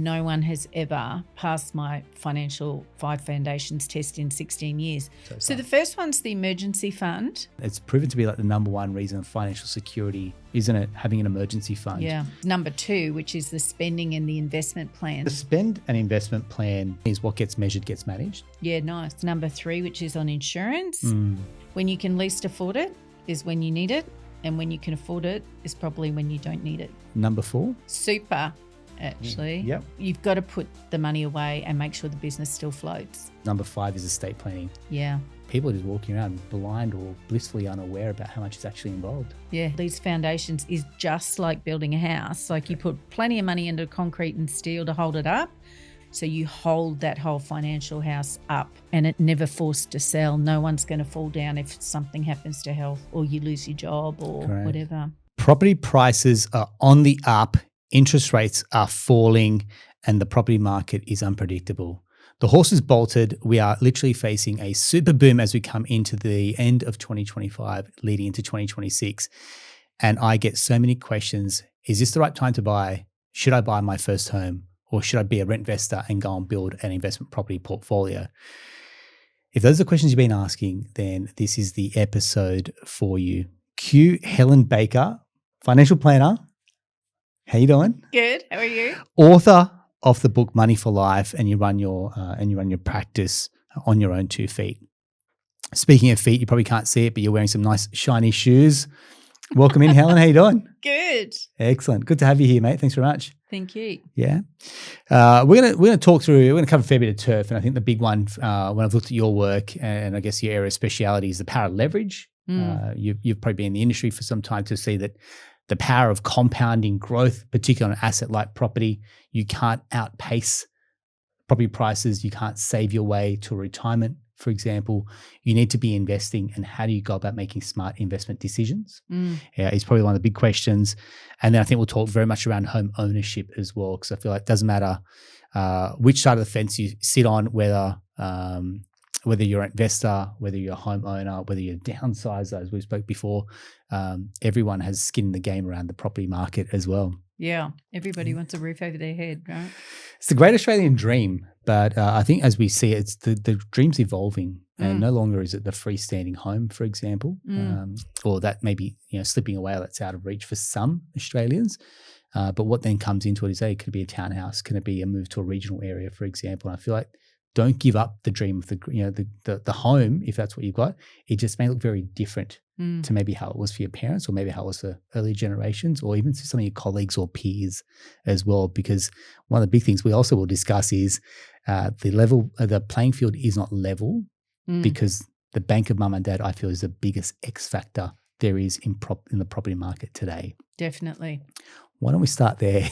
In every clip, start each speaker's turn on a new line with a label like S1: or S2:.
S1: no one has ever passed my financial 5 foundations test in 16 years. So the first one's the emergency fund.
S2: It's proven to be like the number one reason of financial security, isn't it? Having an emergency fund.
S1: Yeah. Number 2, which is the spending and the investment plan.
S2: The spend and investment plan is what gets measured, gets managed.
S1: Yeah, nice. Number 3, which is on insurance. When you can least afford it is when you need it. And when you can afford it is probably when you don't need it.
S2: Number 4.
S1: Super, actually.
S2: Yep.
S1: You've got to put the money away and make sure the business still floats.
S2: Number 5 is estate planning.
S1: Yeah.
S2: People are just walking around blind or blissfully unaware about how much is actually involved.
S1: Yeah, these foundations is just like building a house. Like you put plenty of money into concrete and steel to hold it up. So you hold that whole financial house up and it never forced to sell. No one's going to fall down if something happens to health or you lose your job or whatever.
S2: Property prices are on the up, interest rates are falling, and the property market is unpredictable. The horse is bolted. We are literally facing a super boom as we come into the end of 2025, leading into 2026. And I get so many questions. Is this the right time to buy? Should I buy my first home? Or should I be a rent investor and go and build an investment property portfolio? If those are the questions you've been asking, then this is the episode for you. Cue Helen Baker, financial planner. How you doing?
S1: Good. How are you?
S2: Author of the book Money for Life, and you run your practice on your own 2 feet. Speaking of feet, you probably can't see it, but you're wearing some nice shiny shoes. Welcome in, Helen. How you doing?
S1: Good.
S2: Excellent. Good to have you here, mate. Thanks very much.
S1: Thank you.
S2: Yeah. We're gonna talk through, we're gonna cover a fair bit of turf. And I think the big one, when I've looked at your work and I guess your area of speciality is the power of leverage. You've probably been in the industry for some time to see that the power of compounding growth, particularly on an asset like property, you can't outpace property prices. You can't save your way to retirement. For example, you need to be investing, and how do you go about making smart investment decisions? It's probably one of the big questions. And then I think we'll talk very much around home ownership as well, because I feel like it doesn't matter which side of the fence you sit on, whether you're an investor, whether you're a homeowner, whether you're a downsizer, as we spoke before, everyone has skin in the game around the property market as well.
S1: Yeah, everybody wants a roof over their head, right?
S2: It's the great Australian dream, but I think as we see it, it's the dream's evolving, and no longer is it the freestanding home, for example, or that maybe slipping away, that's out of reach for some Australians. But what then comes into it is, could it be a townhouse? Can it be a move to a regional area, for example? And I feel like don't give up the dream of the home if that's what you've got. It just may look very different to maybe how it was for your parents, or maybe how it was for earlier generations, or even to some of your colleagues or peers as well. Because one of the big things we also will discuss is the playing field is not level, because the bank of mum and dad, I feel, is the biggest X factor there is in the property market today.
S1: Definitely.
S2: Why don't we start there?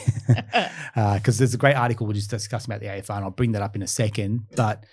S2: Because there's a great article we'll just discuss about the AFR, and I'll bring that up in a second. But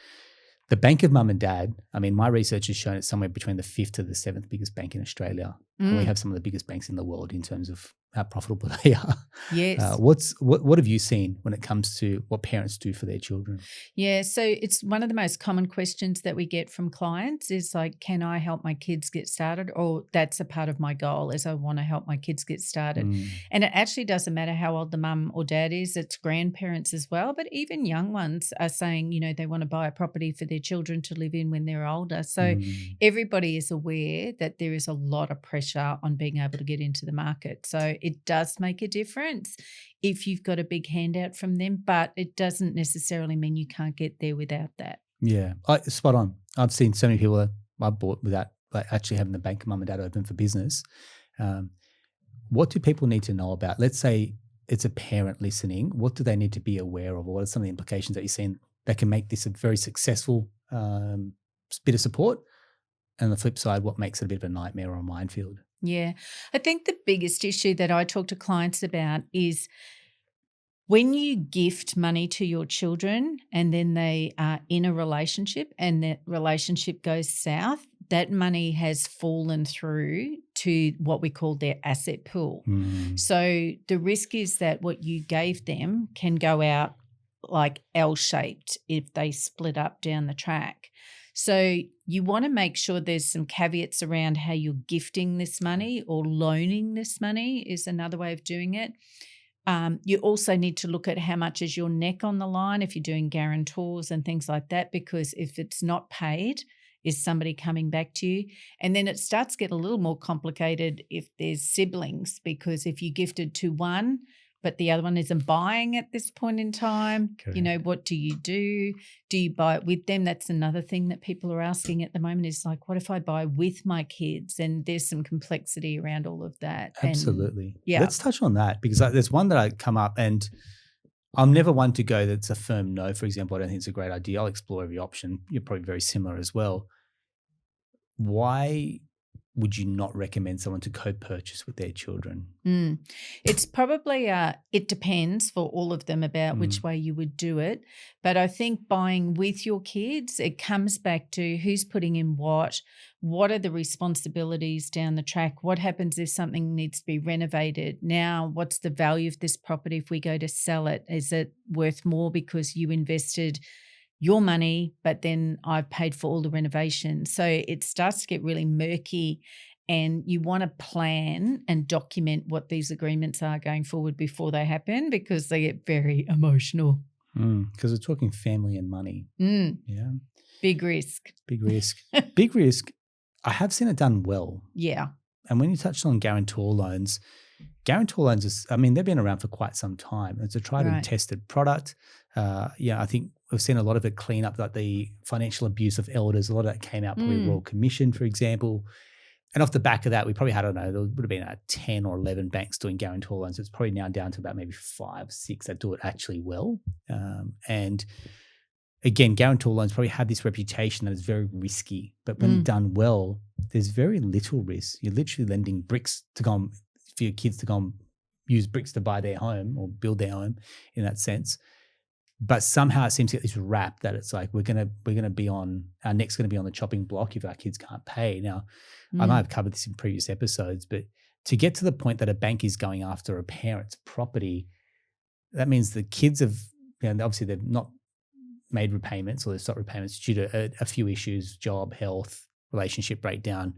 S2: the bank of mum and dad, I mean, my research has shown it's somewhere between the 5th to the 7th biggest bank in Australia. And we have some of the biggest banks in the world in terms of how profitable they are.
S1: Yes.
S2: What have you seen when it comes to what parents do for their children?
S1: Yeah, so it's one of the most common questions that we get from clients is like, can I help my kids get started? Or that's a part of my goal, is I want to help my kids get started. And it actually doesn't matter how old the mum or dad is, it's grandparents as well. But even young ones are saying, they want to buy a property for their children to live in when they're older. So everybody is aware that there is a lot of pressure on being able to get into the market. So it does make a difference if you've got a big handout from them, but it doesn't necessarily mean you can't get there without that.
S2: Yeah, spot on. I've seen so many people that I bought without actually having the bank of mum and dad open for business. What do people need to know about? Let's say it's a parent listening. What do they need to be aware of? Or what are some of the implications that you're seeing that can make this a very successful bit of support? And on the flip side, what makes it a bit of a nightmare or a minefield?
S1: Yeah. I think the biggest issue that I talk to clients about is when you gift money to your children and then they are in a relationship and that relationship goes south, that money has fallen through to what we call their asset pool. So the risk is that what you gave them can go out like L-shaped if they split up down the track. So you want to make sure there's some caveats around how you're gifting this money, or loaning this money is another way of doing it. You also need to look at how much is your neck on the line if you're doing guarantors and things like that, because if it's not paid, is somebody coming back to you? And then it starts to get a little more complicated if there's siblings, because if you gifted to one, but the other one isn't buying at this point in time,
S2: Correct.
S1: what do you do? Do you buy it with them? That's another thing that people are asking at the moment is like, what if I buy with my kids? And there's some complexity around all of that.
S2: Absolutely.
S1: And yeah.
S2: Let's touch on that because there's one that I come up and I'm never one to go that's a firm no, for example. I don't think it's a great idea. I'll explore every option. You're probably very similar as well. Why would you not recommend someone to co-purchase with their children?
S1: It's probably it depends for all of them about which way you would do it. But I think buying with your kids, it comes back to who's putting in what are the responsibilities down the track, what happens if something needs to be renovated. Now, what's the value of this property if we go to sell it? Is it worth more because you invested your money, but then I've paid for all the renovations? So it starts to get really murky, and you want to plan and document what these agreements are going forward before they happen, because they get very emotional.
S2: Because we're talking family and money. Yeah.
S1: Big risk.
S2: Big risk. Big risk. I have seen it done well.
S1: Yeah.
S2: And when you touched on guarantor loans, they've been around for quite some time. It's a tried and tested product. I think we've seen a lot of it clean up, like the financial abuse of elders. A lot of that came out probably Royal Commission, for example. And off the back of that, we probably had, there would have been 10 or 11 banks doing guarantor loans. It's probably now down to about maybe 5, 6 that do it actually well. And again, guarantor loans probably have this reputation that is very risky, but when done well, there's very little risk. You're literally lending bricks to go on, for your kids to go and use bricks to buy their home or build their home in that sense. But somehow it seems to get this rap that it's like our neck's gonna be on the chopping block if our kids can't pay. Now, I might have covered this in previous episodes, but to get to the point that a bank is going after a parent's property, that means the kids have, obviously they've not made repayments or they've stopped repayments due to a few issues, job, health, relationship breakdown.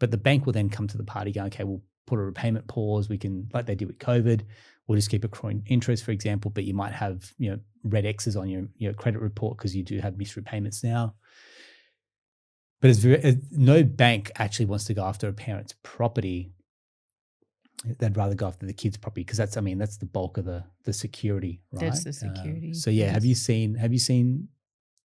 S2: But the bank will then come to the party going, okay, we'll put a repayment pause. We can, like they did with COVID, we'll just keep accruing interest, for example, but you might have, red X's on your credit report because you do have missed repayments now. But no bank actually wants to go after a parent's property. They'd rather go after the kid's property because that's the bulk of the security, right?
S1: That's the security.
S2: So yeah, have you seen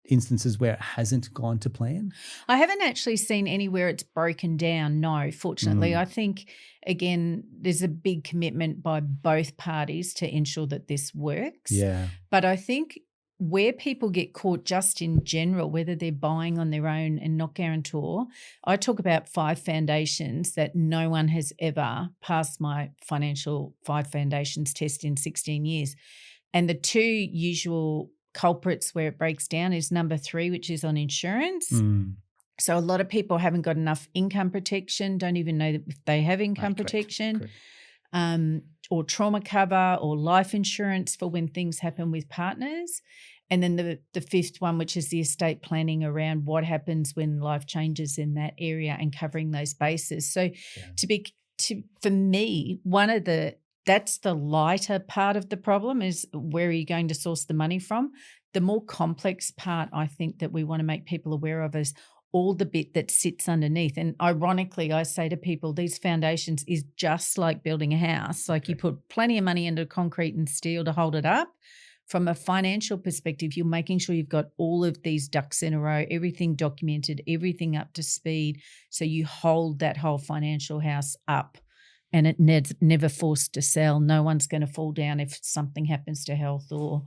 S2: instances where it hasn't gone to plan?
S1: I haven't actually seen anywhere it's broken down. No, fortunately. I think, again, there's a big commitment by both parties to ensure that this works.
S2: Yeah.
S1: But I think where people get caught just in general, whether they're buying on their own and not guarantor, I talk about 5 foundations that no one has ever passed my financial 5 foundations test in 16 years. And the 2 usual culprits where it breaks down is number 3, which is on insurance. So a lot of people haven't got enough income protection, don't even know if they have income protection. Correct. Or trauma cover or life insurance for when things happen with partners. And then the 5th one, which is the estate planning around what happens when life changes in that area and covering those bases. So for me, that's the lighter part of the problem is where are you going to source the money from? The more complex part I think that we want to make people aware of is all the bit that sits underneath. And ironically, I say to people, these foundations is just like building a house. Like you put plenty of money into concrete and steel to hold it up. From a financial perspective, you're making sure you've got all of these ducks in a row, everything documented, everything up to speed. So you hold that whole financial house up and it never forced to sell. No one's going to fall down if something happens to health or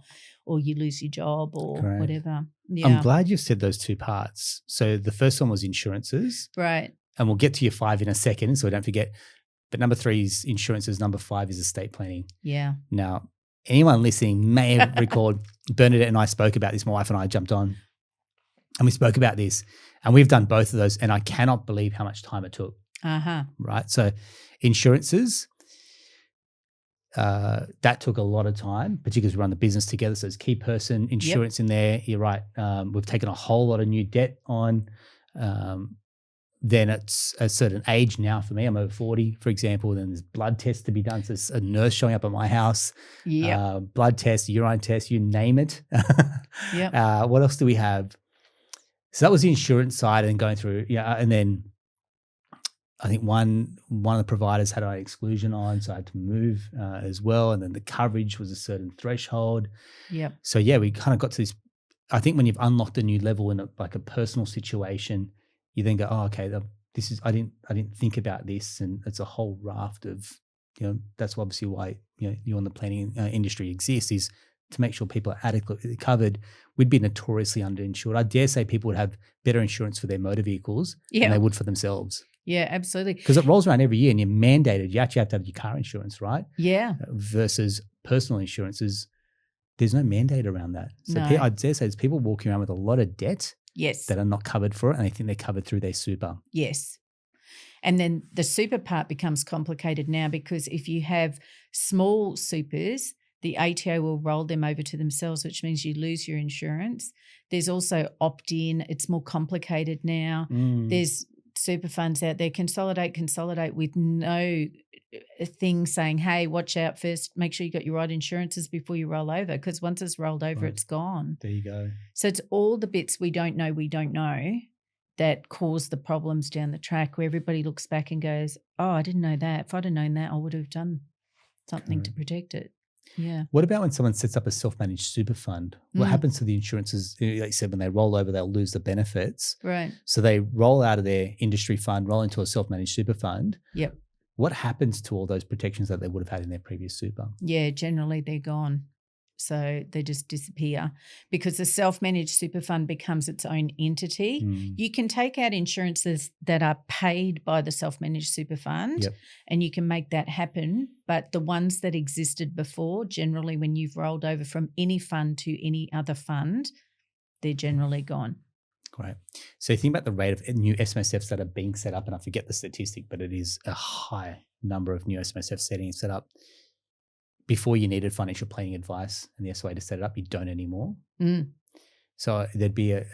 S1: you lose your job or whatever. Yeah.
S2: I'm glad you've said those 2 parts. So the first one was insurances.
S1: Right.
S2: And we'll get to your 5 in a second so we don't forget. But number 3 is insurances. Number 5 is estate planning.
S1: Yeah.
S2: Now, anyone listening may have recalled Bernadette and I spoke about this. My wife and I jumped on and we spoke about this and we've done both of those and I cannot believe how much time it took. Right. So insurances, that took a lot of time, particularly as we run the business together. So it's key person insurance in there. You're right. We've taken a whole lot of new debt on. then it's a certain age now for me. I'm over 40, for example. Then there's blood tests to be done. So there's a nurse showing up at my house.
S1: Yep.
S2: Blood test, urine test, you name it.
S1: Yep.
S2: What else do we have? So that was the insurance side and going through, and then I think one of the providers had an exclusion on, so I had to move as well. And then the coverage was a certain threshold.
S1: Yep.
S2: So we kind of got to this. I think when you've unlocked a new level in a personal situation, you then go, oh, okay, this is I didn't think about this, and it's a whole raft of, that's obviously why you on the planning industry exists, is to make sure people are adequately covered. We'd be notoriously underinsured. I dare say people would have better insurance for their motor vehicles than they would for themselves.
S1: Yeah, absolutely.
S2: Because it rolls around every year and you're mandated. You actually have to have your car insurance, right?
S1: Yeah.
S2: Versus personal insurances, there's no mandate around that. So I dare say there's people walking around with a lot of debt that are not covered for it, and they think they're covered through their super.
S1: Yes. And then the super part becomes complicated now, because if you have small supers, the ATO will roll them over to themselves, which means you lose your insurance. There's also opt-in. It's more complicated now. There's super funds out there, consolidate with no thing saying, hey, watch out first, make sure you got your right insurances before you roll over, because once it's rolled over, it's gone.
S2: There you go.
S1: So it's all the bits we don't know that cause the problems down the track, where everybody looks back and goes, oh, I didn't know that. If I'd have known that, I would have done something to protect it. Yeah.
S2: What about when someone sets up a self-managed super fund? What happens to the insurances? Like you said, when they roll over, they'll lose the benefits.
S1: Right.
S2: So they roll out of their industry fund, roll into a self-managed super fund.
S1: Yep.
S2: What happens to all those protections that they would have had in their previous super?
S1: Yeah, generally they're gone. So they just disappear, because the self-managed super fund becomes its own entity. You can take out insurances that are paid by the self-managed super fund, and you can make that happen. But the ones that existed before, generally when you've rolled over from any fund to any other fund, they're generally gone.
S2: Great. So you think about the rate of new SMSFs that are being set up, and I forget the statistic, but it is a high number of new SMSF settings set up. Before you needed financial planning advice and the SOA to set it up, you don't anymore. So there'd be a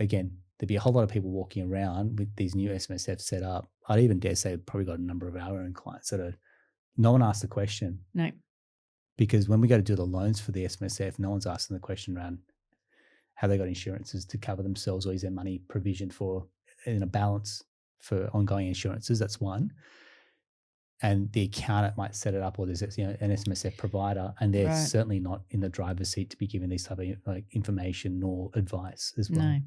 S2: whole lot of people walking around with these new SMSFs set up. I'd even dare say we've probably got a number of our own clients that no one asked the question.
S1: No.
S2: Because when we go to do the loans for the SMSF, no one's asking the question around how they got insurances to cover themselves, or is their money provisioned for in a balance for ongoing insurances. That's one. And the accountant might set it up, or there's an SMSF provider, and they're certainly not in the driver's seat to be given this type of information or advice as well. No.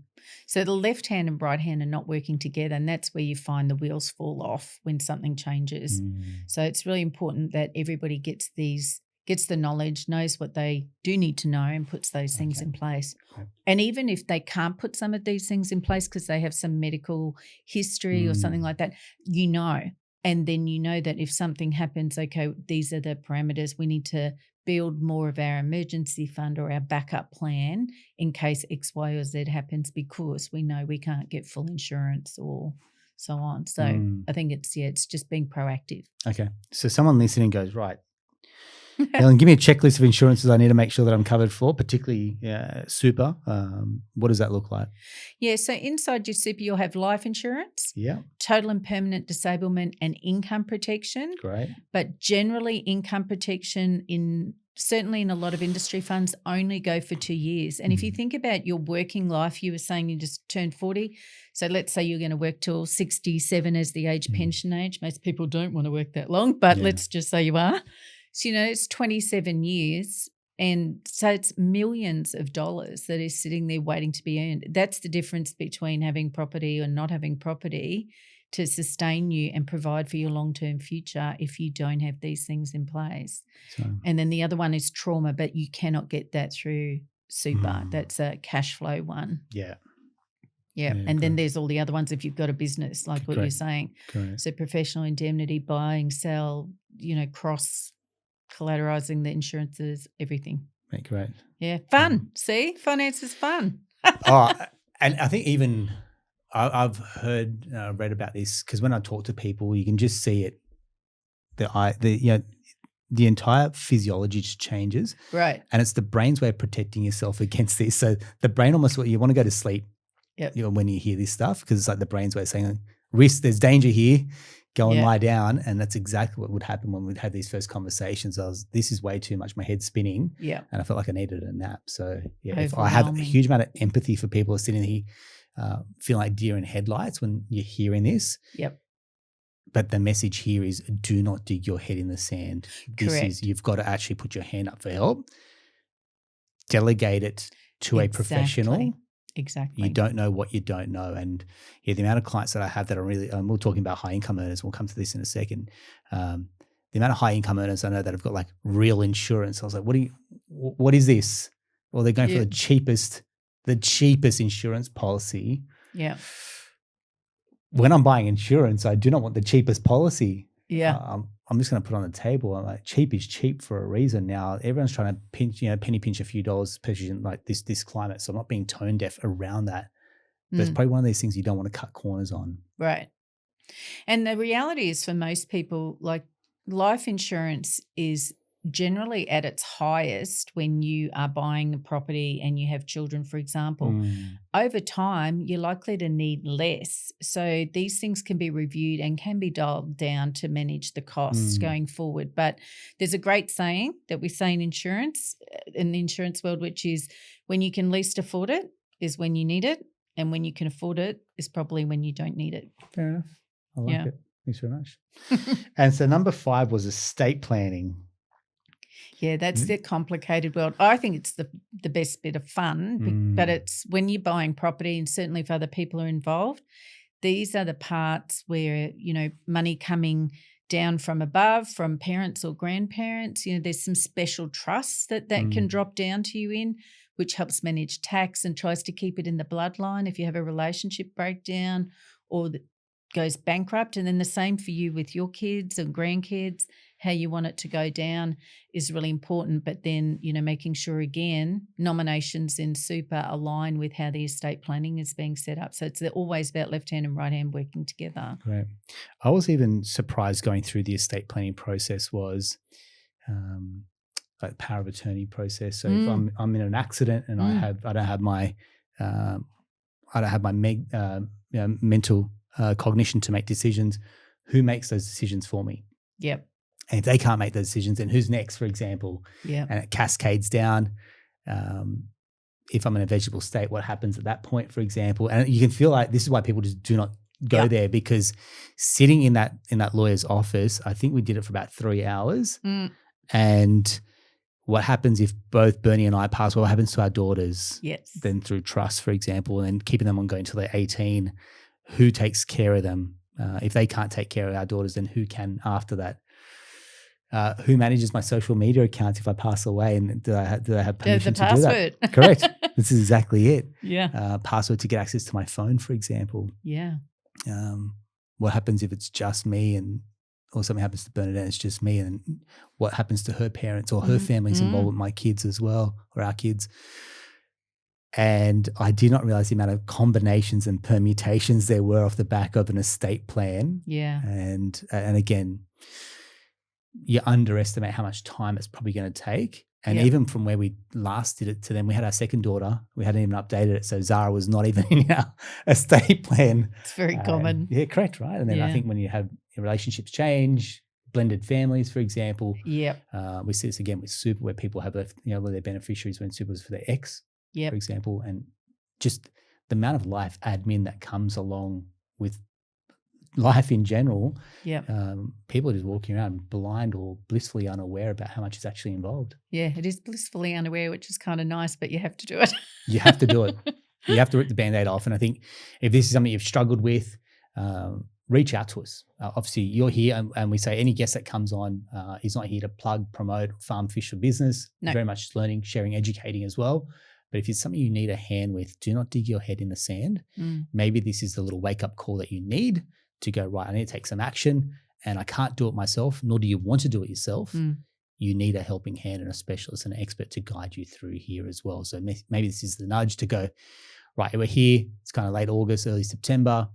S1: So the left hand and right hand are not working together, and that's where you find the wheels fall off when something changes. So it's really important that everybody gets the knowledge, knows what they do need to know, and puts those things in place. Okay. And even if they can't put some of these things in place because they have some medical history or something like that, and then you know that if something happens, okay, these are the parameters. We need to build more of our emergency fund or our backup plan in case X, Y, or Z happens, because we know we can't get full insurance or so on. So I think it's just being proactive.
S2: Okay. So someone listening goes, right, Helen, give me a checklist of insurances I need to make sure that I'm covered for, particularly super. What does that look like?
S1: Yeah, so inside your super, you'll have life insurance, total and permanent disablement, and income protection.
S2: Great.
S1: But generally, income protection certainly in a lot of industry funds only go for 2 years. And if you think about your working life, you were saying you just turned 40. So let's say you're going to work till 67 as the age pension age. Most people don't want to work that long, but let's just say you are. So, it's 27 years, and so it's millions of dollars that is sitting there waiting to be earned. That's the difference between having property or not having property to sustain you and provide for your long-term future if you don't have these things in place. And then the other one is trauma, but you cannot get that through super. That's a cash flow one.
S2: Yeah.
S1: And then there's all the other ones if you've got a business, like what you're saying.
S2: Correct.
S1: So professional indemnity, buying, sell, cross collateralizing the insurances, everything.
S2: Great.
S1: Yeah. Fun. See? Finance is fun.
S2: And I think even I've read about this, because when I talk to people, you can just see it. The entire physiology just changes.
S1: Right.
S2: And it's the brain's way of protecting yourself against this. So the brain almost, you want to go to sleep when you hear this stuff, because it's like the brain's way of saying, risk, there's danger here. Go and
S1: Yeah.
S2: lie down. And that's exactly what would happen when we'd have these first conversations. This is way too much. My head's spinning.
S1: Yeah.
S2: And I felt like I needed a nap. So yeah, if I have a
S1: Overwhelming.
S2: huge amount of empathy for people who are sitting here, feeling like deer in headlights when you're hearing this.
S1: Yep.
S2: But the message here is do not dig your head in the sand.
S1: Correct.
S2: You've got to actually put your hand up for help. Delegate it to a professional.
S1: Exactly.
S2: You don't know what you don't know. And yeah, the amount of clients that I have that are really, we're talking about high income earners. We'll come to this in a second. The amount of high income earners I know that have got like real insurance. I was like, what is this? Well, they're going for the cheapest insurance policy.
S1: Yeah.
S2: When I'm buying insurance, I do not want the cheapest policy.
S1: Yeah.
S2: I'm just going to put on the table. I'm like, cheap is cheap for a reason. Now everyone's trying to penny pinch a few dollars, especially in like this climate. So I'm not being tone deaf around that. But it's probably one of these things you don't want to cut corners on.
S1: Right. And the reality is for most people, like life insurance is generally at its highest when you are buying a property and you have children, for example. Over time, you're likely to need less. So these things can be reviewed and can be dialed down to manage the costs going forward. But there's a great saying that we say in the insurance world, which is when you can least afford it is when you need it. And when you can afford it is probably when you don't need it.
S2: Fair enough. I like it. Thanks very much. And so number 5 was estate planning.
S1: Yeah, that's the complicated world. I think it's the best bit of fun, but it's when you're buying property and certainly if other people are involved, these are the parts where, money coming down from above, from parents or grandparents, there's some special trusts that can drop down to you in, which helps manage tax and tries to keep it in the bloodline if you have a relationship breakdown or that goes bankrupt. And then the same for you with your kids and grandkids. How you want it to go down is really important. But then, making sure, again, nominations in super align with how the estate planning is being set up. So it's always about left hand and right hand working together.
S2: Great. I was even surprised going through the estate planning process was like the power of attorney process. So if I'm in an accident and I don't have my mental cognition to make decisions, who makes those decisions for me?
S1: Yep.
S2: And if they can't make those decisions, then who's next, for example?
S1: Yeah.
S2: And it cascades down. If I'm in a vegetable state, what happens at that point, for example? And you can feel like this is why people just do not go there, because sitting in that lawyer's office, I think we did it for about 3 hours. And what happens if both Bernie and I pass? What happens to our daughters?
S1: Yes. Then
S2: through trust, for example, and then keeping them ongoing until they're 18. Who takes care of them? If they can't take care of our daughters, then who can after that? Who manages my social media accounts if I pass away? And do I have permission to do that? Correct. This is exactly it.
S1: Yeah.
S2: Password to get access to my phone, for example.
S1: Yeah.
S2: What happens if it's just me or something happens to Bernadette, it's just me, and what happens to her parents or her family's involved with my kids as well, or our kids? And I did not realize the amount of combinations and permutations there were off the back of an estate plan.
S1: Yeah.
S2: And again, you underestimate how much time it's probably going to take. And even from where we last did it to then, we had our second daughter. We hadn't even updated it. So Zara was not even in our estate plan.
S1: It's very common.
S2: Yeah, correct, right? And then I think when you have relationships change, blended families, for example.
S1: Yep.
S2: We see this again with super where people have left, where their beneficiaries when super was for their ex, for example. And just the amount of life admin that comes along with life in general, people are just walking around blind or blissfully unaware about how much is actually involved.
S1: Yeah, it is blissfully unaware, which is kind of nice, but you have to do it.
S2: You have to do it. You have to rip the Band-Aid off. And I think if this is something you've struggled with, reach out to us. Obviously, you're here and we say any guest that comes on is not here to plug, promote, farm, fish, or business. No. Very much learning, sharing, educating as well. But if it's something you need a hand with, do not dig your head in the sand. Maybe this is the little wake-up call that you need to go, right, I need to take some action and I can't do it myself, nor do you want to do it yourself. You need a helping hand and a specialist and an expert to guide you through here as well. So maybe this is the nudge to go, right, we're here. It's kind of late August, early September.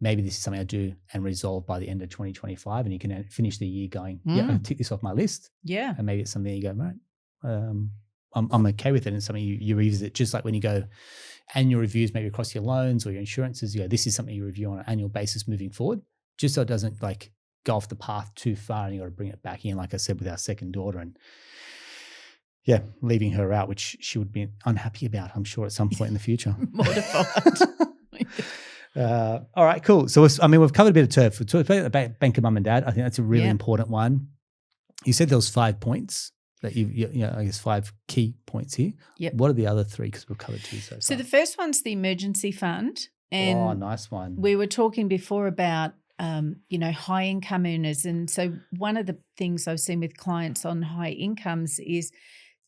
S2: Maybe this is something I do and resolve by the end of 2025, and you can finish the year going, yeah, I'll tick this off my list.
S1: Yeah.
S2: And maybe it's something you go, right, I'm okay with it, and something you revisit, just like when you go annual reviews maybe across your loans or your insurances. This is something you review on an annual basis moving forward, just so it doesn't like go off the path too far and you got to bring it back in, like I said, with our second daughter and leaving her out, which she would be unhappy about, I'm sure, at some point in the future.
S1: Mortified.
S2: All right, cool. So, we've covered a bit of turf. We talked about the bank of mum and dad. I think that's a really important one. You said there was 5 points that I guess 5 key points here.
S1: Yep.
S2: What are the other 3? Because we've covered 2 so far.
S1: So the first one's the emergency fund. And
S2: nice one.
S1: We were talking before about, high income earners. And so one of the things I've seen with clients on high incomes is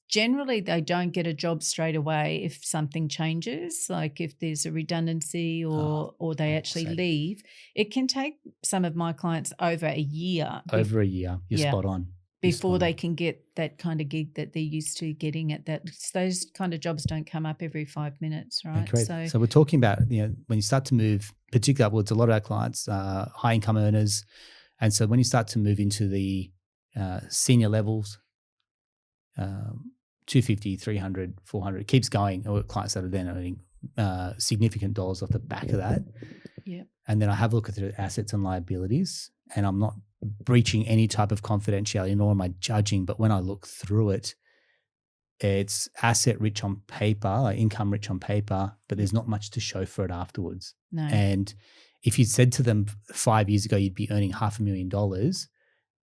S1: generally they don't get a job straight away if something changes, like if there's a redundancy or they actually leave. It can take some of my clients over a year.
S2: Over a year. You're spot on.
S1: Before they can get that kind of gig that they're used to getting at that. Those kind of jobs don't come up every 5 minutes, right?
S2: Okay. So we're talking about, when you start to move, particularly upwards, a lot of our clients, high income earners. And so when you start to move into the senior levels, 250, 300, 400, keeps going, or clients that are then earning significant dollars off the back of that.
S1: Yeah.
S2: And then I have a look at the assets and liabilities, and I'm not breaching any type of confidentiality, nor am I judging, but when I look through it, it's asset rich on paper, like income rich on paper, but there's not much to show for it afterwards.
S1: No.
S2: And if you said to them 5 years ago you'd be earning $500,000,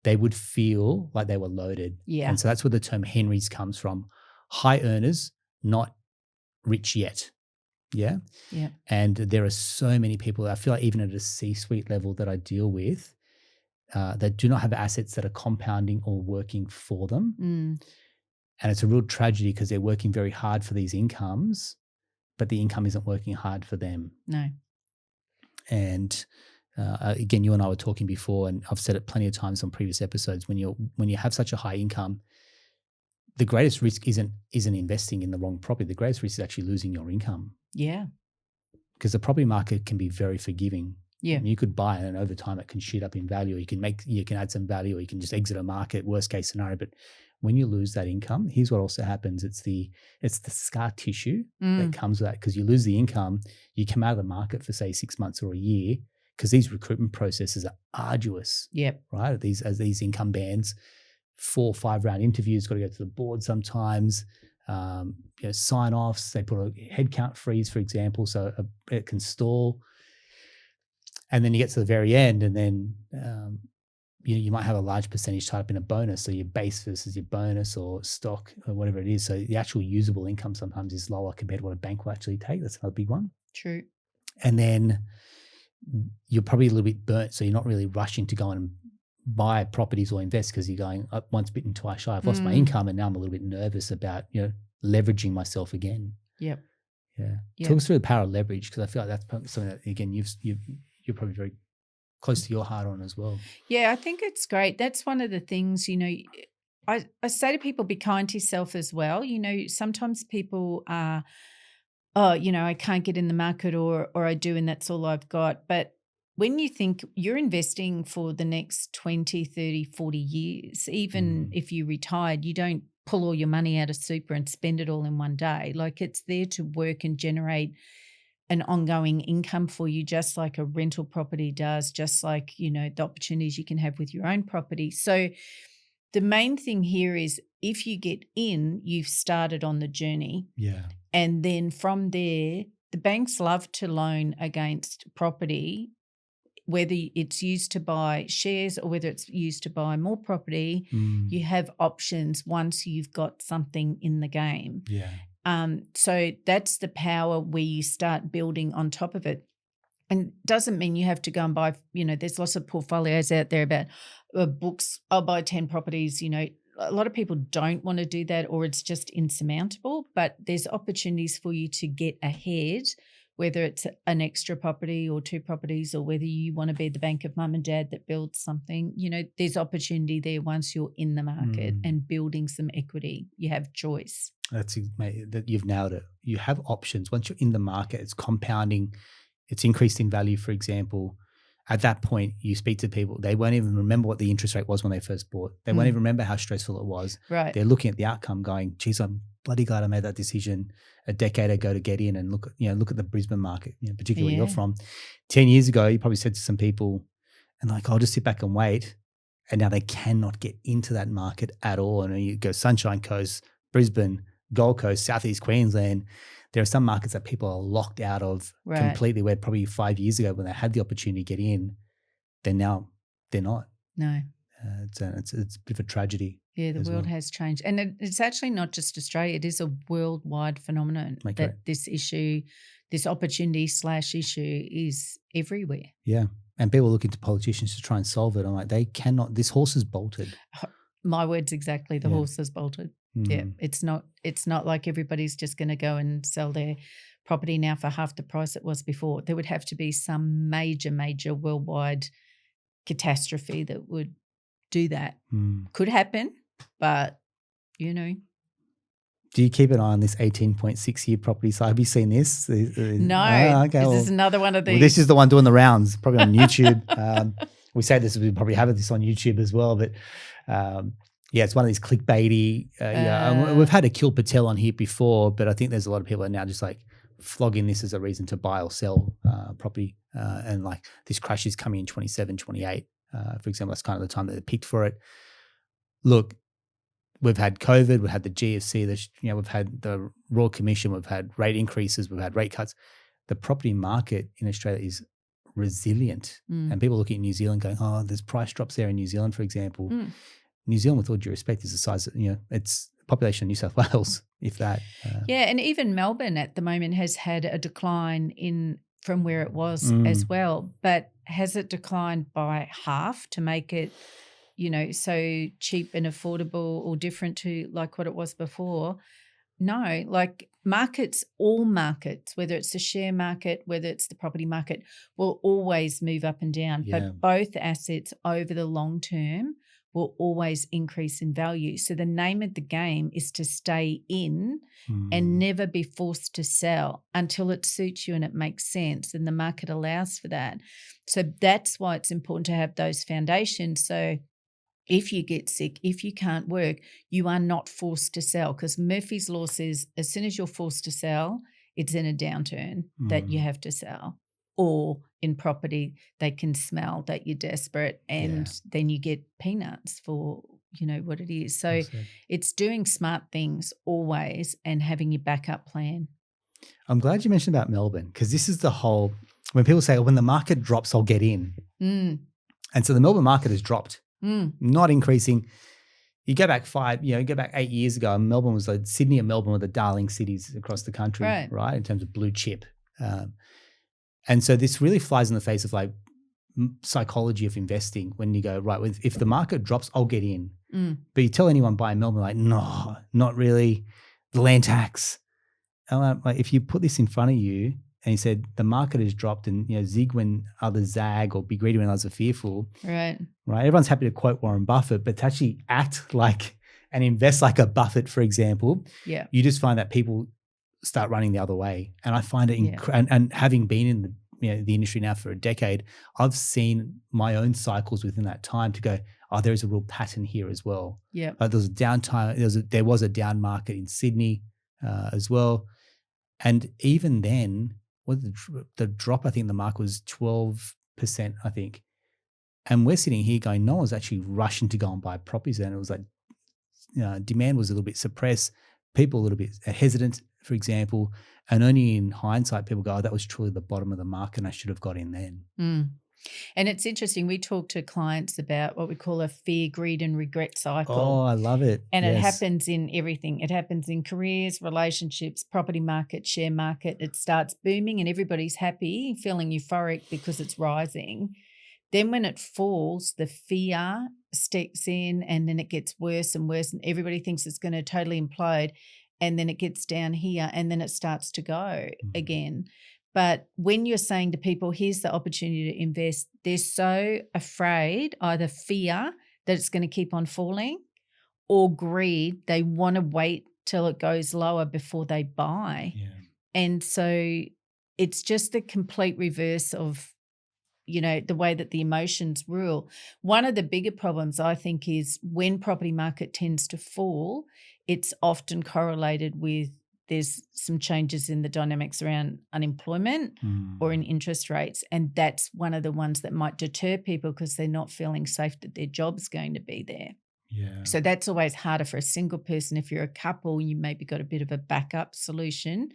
S2: they would feel like they were loaded.
S1: Yeah.
S2: And so that's where the term Henry's comes from. High earners, not rich yet. Yeah.
S1: Yeah.
S2: And there are so many people, I feel like even at a C-suite level that I deal with, that do not have assets that are compounding or working for them. And it's a real tragedy because they're working very hard for these incomes, but the income isn't working hard for them.
S1: No.
S2: And again, you and I were talking before, and I've said it plenty of times on previous episodes, when you have such a high income, the greatest risk isn't investing in the wrong property. The greatest risk is actually losing your income.
S1: Yeah.
S2: Because the property market can be very forgiving.
S1: Yeah.
S2: And you could buy it and over time it can shoot up in value. You can add some value, or you can just exit a market, worst case scenario. But when you lose that income, here's what also happens. It's the scar tissue that comes with that, because you lose the income, you come out of the market for say 6 months or a year, because these recruitment processes are arduous.
S1: Yep.
S2: Right? As these income bands, 4 or 5 round interviews, got to go to the board sometimes, sign offs, they put a headcount freeze, for example, so it can stall. And then you get to the very end, and then you might have a large percentage tied up in a bonus, so your base versus your bonus or stock or whatever it is. So the actual usable income sometimes is lower compared to what a bank will actually take. That's another big one.
S1: True.
S2: And then you're probably a little bit burnt, so you're not really rushing to go and buy properties or invest, because you're going, once bitten, twice shy. I've lost my income, and now I'm a little bit nervous about leveraging myself again.
S1: Yep.
S2: Yeah. Talk us through the power of leverage, because I feel like that's probably something that, again, you're probably very close to your heart on as well.
S1: Yeah, I think it's great. That's one of the things, I say to people, be kind to yourself as well. Sometimes people are, I can't get in the market, or I do, and that's all I've got. But when you think you're investing for the next 20, 30, 40 years, even if you retired, you don't pull all your money out of super and spend it all in one day. Like, it's there to work and generate an ongoing income for you, just like a rental property does, just like, the opportunities you can have with your own property. So the main thing here is, if you get in, you've started on the journey.
S2: Yeah. And
S1: then from there, the banks love to loan against property, whether it's used to buy shares or whether it's used to buy more property. You have options once you've got something in the game.
S2: Yeah.
S1: So that's the power where you start building on top of it. And doesn't mean you have to go and buy, there's lots of portfolios out there about books. I'll buy 10 properties. A lot of people don't want to do that, or it's just insurmountable, but there's opportunities for you to get ahead, whether it's an extra property or 2 properties, or whether you want to be the bank of mum and dad that builds something. There's opportunity there once you're in the market and building some equity. You have choice.
S2: You've nailed it. You have options. Once you're in the market, it's compounding, it's increased in value, for example, at that point, you speak to people, they won't even remember what the interest rate was when they first bought. They won't even remember how stressful it was.
S1: Right.
S2: They're looking at the outcome going, geez, I'm bloody glad I made that decision a decade ago to get in and look at the Brisbane market, particularly where you're from. 10 years ago, you probably said to some people, and like, I'll just sit back and wait. And now they cannot get into that market at all. And you go Sunshine Coast, Brisbane, Gold Coast, Southeast Queensland. There are some markets that people are locked out of completely, where probably 5 years ago when they had the opportunity to get in, they're not.
S1: No.
S2: It's a bit of a tragedy.
S1: Yeah, the world has changed. And it's actually not just Australia. It is a worldwide phenomenon that this issue, this opportunity/issue is everywhere.
S2: Yeah. And people look into politicians to try and solve it. I'm like, they cannot. This horse is bolted.
S1: My words exactly. The horse is bolted. Yeah, it's not like everybody's just going to go and sell their property now for half the price it was before. There would have to be some major worldwide catastrophe that would do that. Could happen, but
S2: Do you keep an eye on this 18.6-year property side? Have you seen this?
S1: No. Okay. This is another one of these.
S2: Well, this is the one doing the rounds, probably on YouTube. We say this, we probably have this on YouTube as well, but it's one of these clickbaity. We've had Akhil Patel on here before, but I think there's a lot of people that are now just like flogging this as a reason to buy or sell property. And like this crash is coming in 27, 28, for example. That's kind of the time that they picked for it. Look, we've had COVID, we've had the GFC, we've had the Royal Commission, we've had rate increases, we've had rate cuts. The property market in Australia is resilient. And people looking at New Zealand going, oh, there's price drops there in New Zealand, for example. New Zealand, with all due respect, is the size of, it's the population of New South Wales, if that.
S1: And even Melbourne at the moment has had a decline from where it was as well. But has it declined by half to make it, so cheap and affordable or different to like what it was before? No, like all markets, whether it's the share market, whether it's the property market, will always move up and down. Yeah. But both assets over the long term will always increase in value. So the name of the game is to stay in and never be forced to sell until it suits you and it makes sense and the market allows for that. So that's why it's important to have those foundations. So if you get sick, if you can't work, you are not forced to sell, because Murphy's Law says as soon as you're forced to sell, it's in a downturn that you have to sell. Or in property, they can smell that you're desperate and then you get peanuts for, what it is. So it's doing smart things always and having your backup plan.
S2: I'm glad you mentioned about Melbourne, because this is the whole, when people say, when the market drops, I'll get in. And so the Melbourne market has dropped. Not increasing. You go back 8 years ago, Melbourne was like Sydney and Melbourne were the darling cities across the country, right? In terms of blue chip. And so this really flies in the face of like psychology of investing when you go, right, if the market drops, I'll get in. But you tell anyone buying Melbourne, like, no, not really. The land tax. And like, if you put this in front of you and you said the market has dropped and, zig when others zag or be greedy when others are fearful. Right. Everyone's happy to quote Warren Buffett, but to actually act like and invest like a Buffett, for example, you just find that people start running the other way. And I find it, and having been in the industry now for a decade, I've seen my own cycles within that time to go, oh, there is a real pattern here as well. Yeah. There was a downtime. There was a down market in Sydney as well. And even then, the drop, I think the market was 12%, I think. And we're sitting here going, no one's actually rushing to go and buy properties. And it was like, demand was a little bit suppressed, people a little bit hesitant, for example. And only in hindsight, people go, oh, that was truly the bottom of the market and I should have got in then.
S1: And it's interesting. We talk to clients about what we call a fear, greed and regret cycle.
S2: Oh, I love it.
S1: And it happens in everything. It happens in careers, relationships, property market, share market. It starts booming and everybody's happy, feeling euphoric because it's rising. Then when it falls, the fear sticks in and then it gets worse and worse and everybody thinks it's going to totally implode. And then it gets down here and then it starts to go again. But when you're saying to people, here's the opportunity to invest, they're so afraid, either fear that it's going to keep on falling or greed. They want to wait till it goes lower before they buy. Yeah. And so it's just the complete reverse of, the way that the emotions rule. One of the bigger problems, I think, is when property market tends to fall, it's often correlated with there's some changes in the dynamics around unemployment or in interest rates. And that's one of the ones that might deter people because they're not feeling safe that their job's going to be there.
S2: Yeah.
S1: So that's always harder for a single person. If you're a couple, you maybe got a bit of a backup solution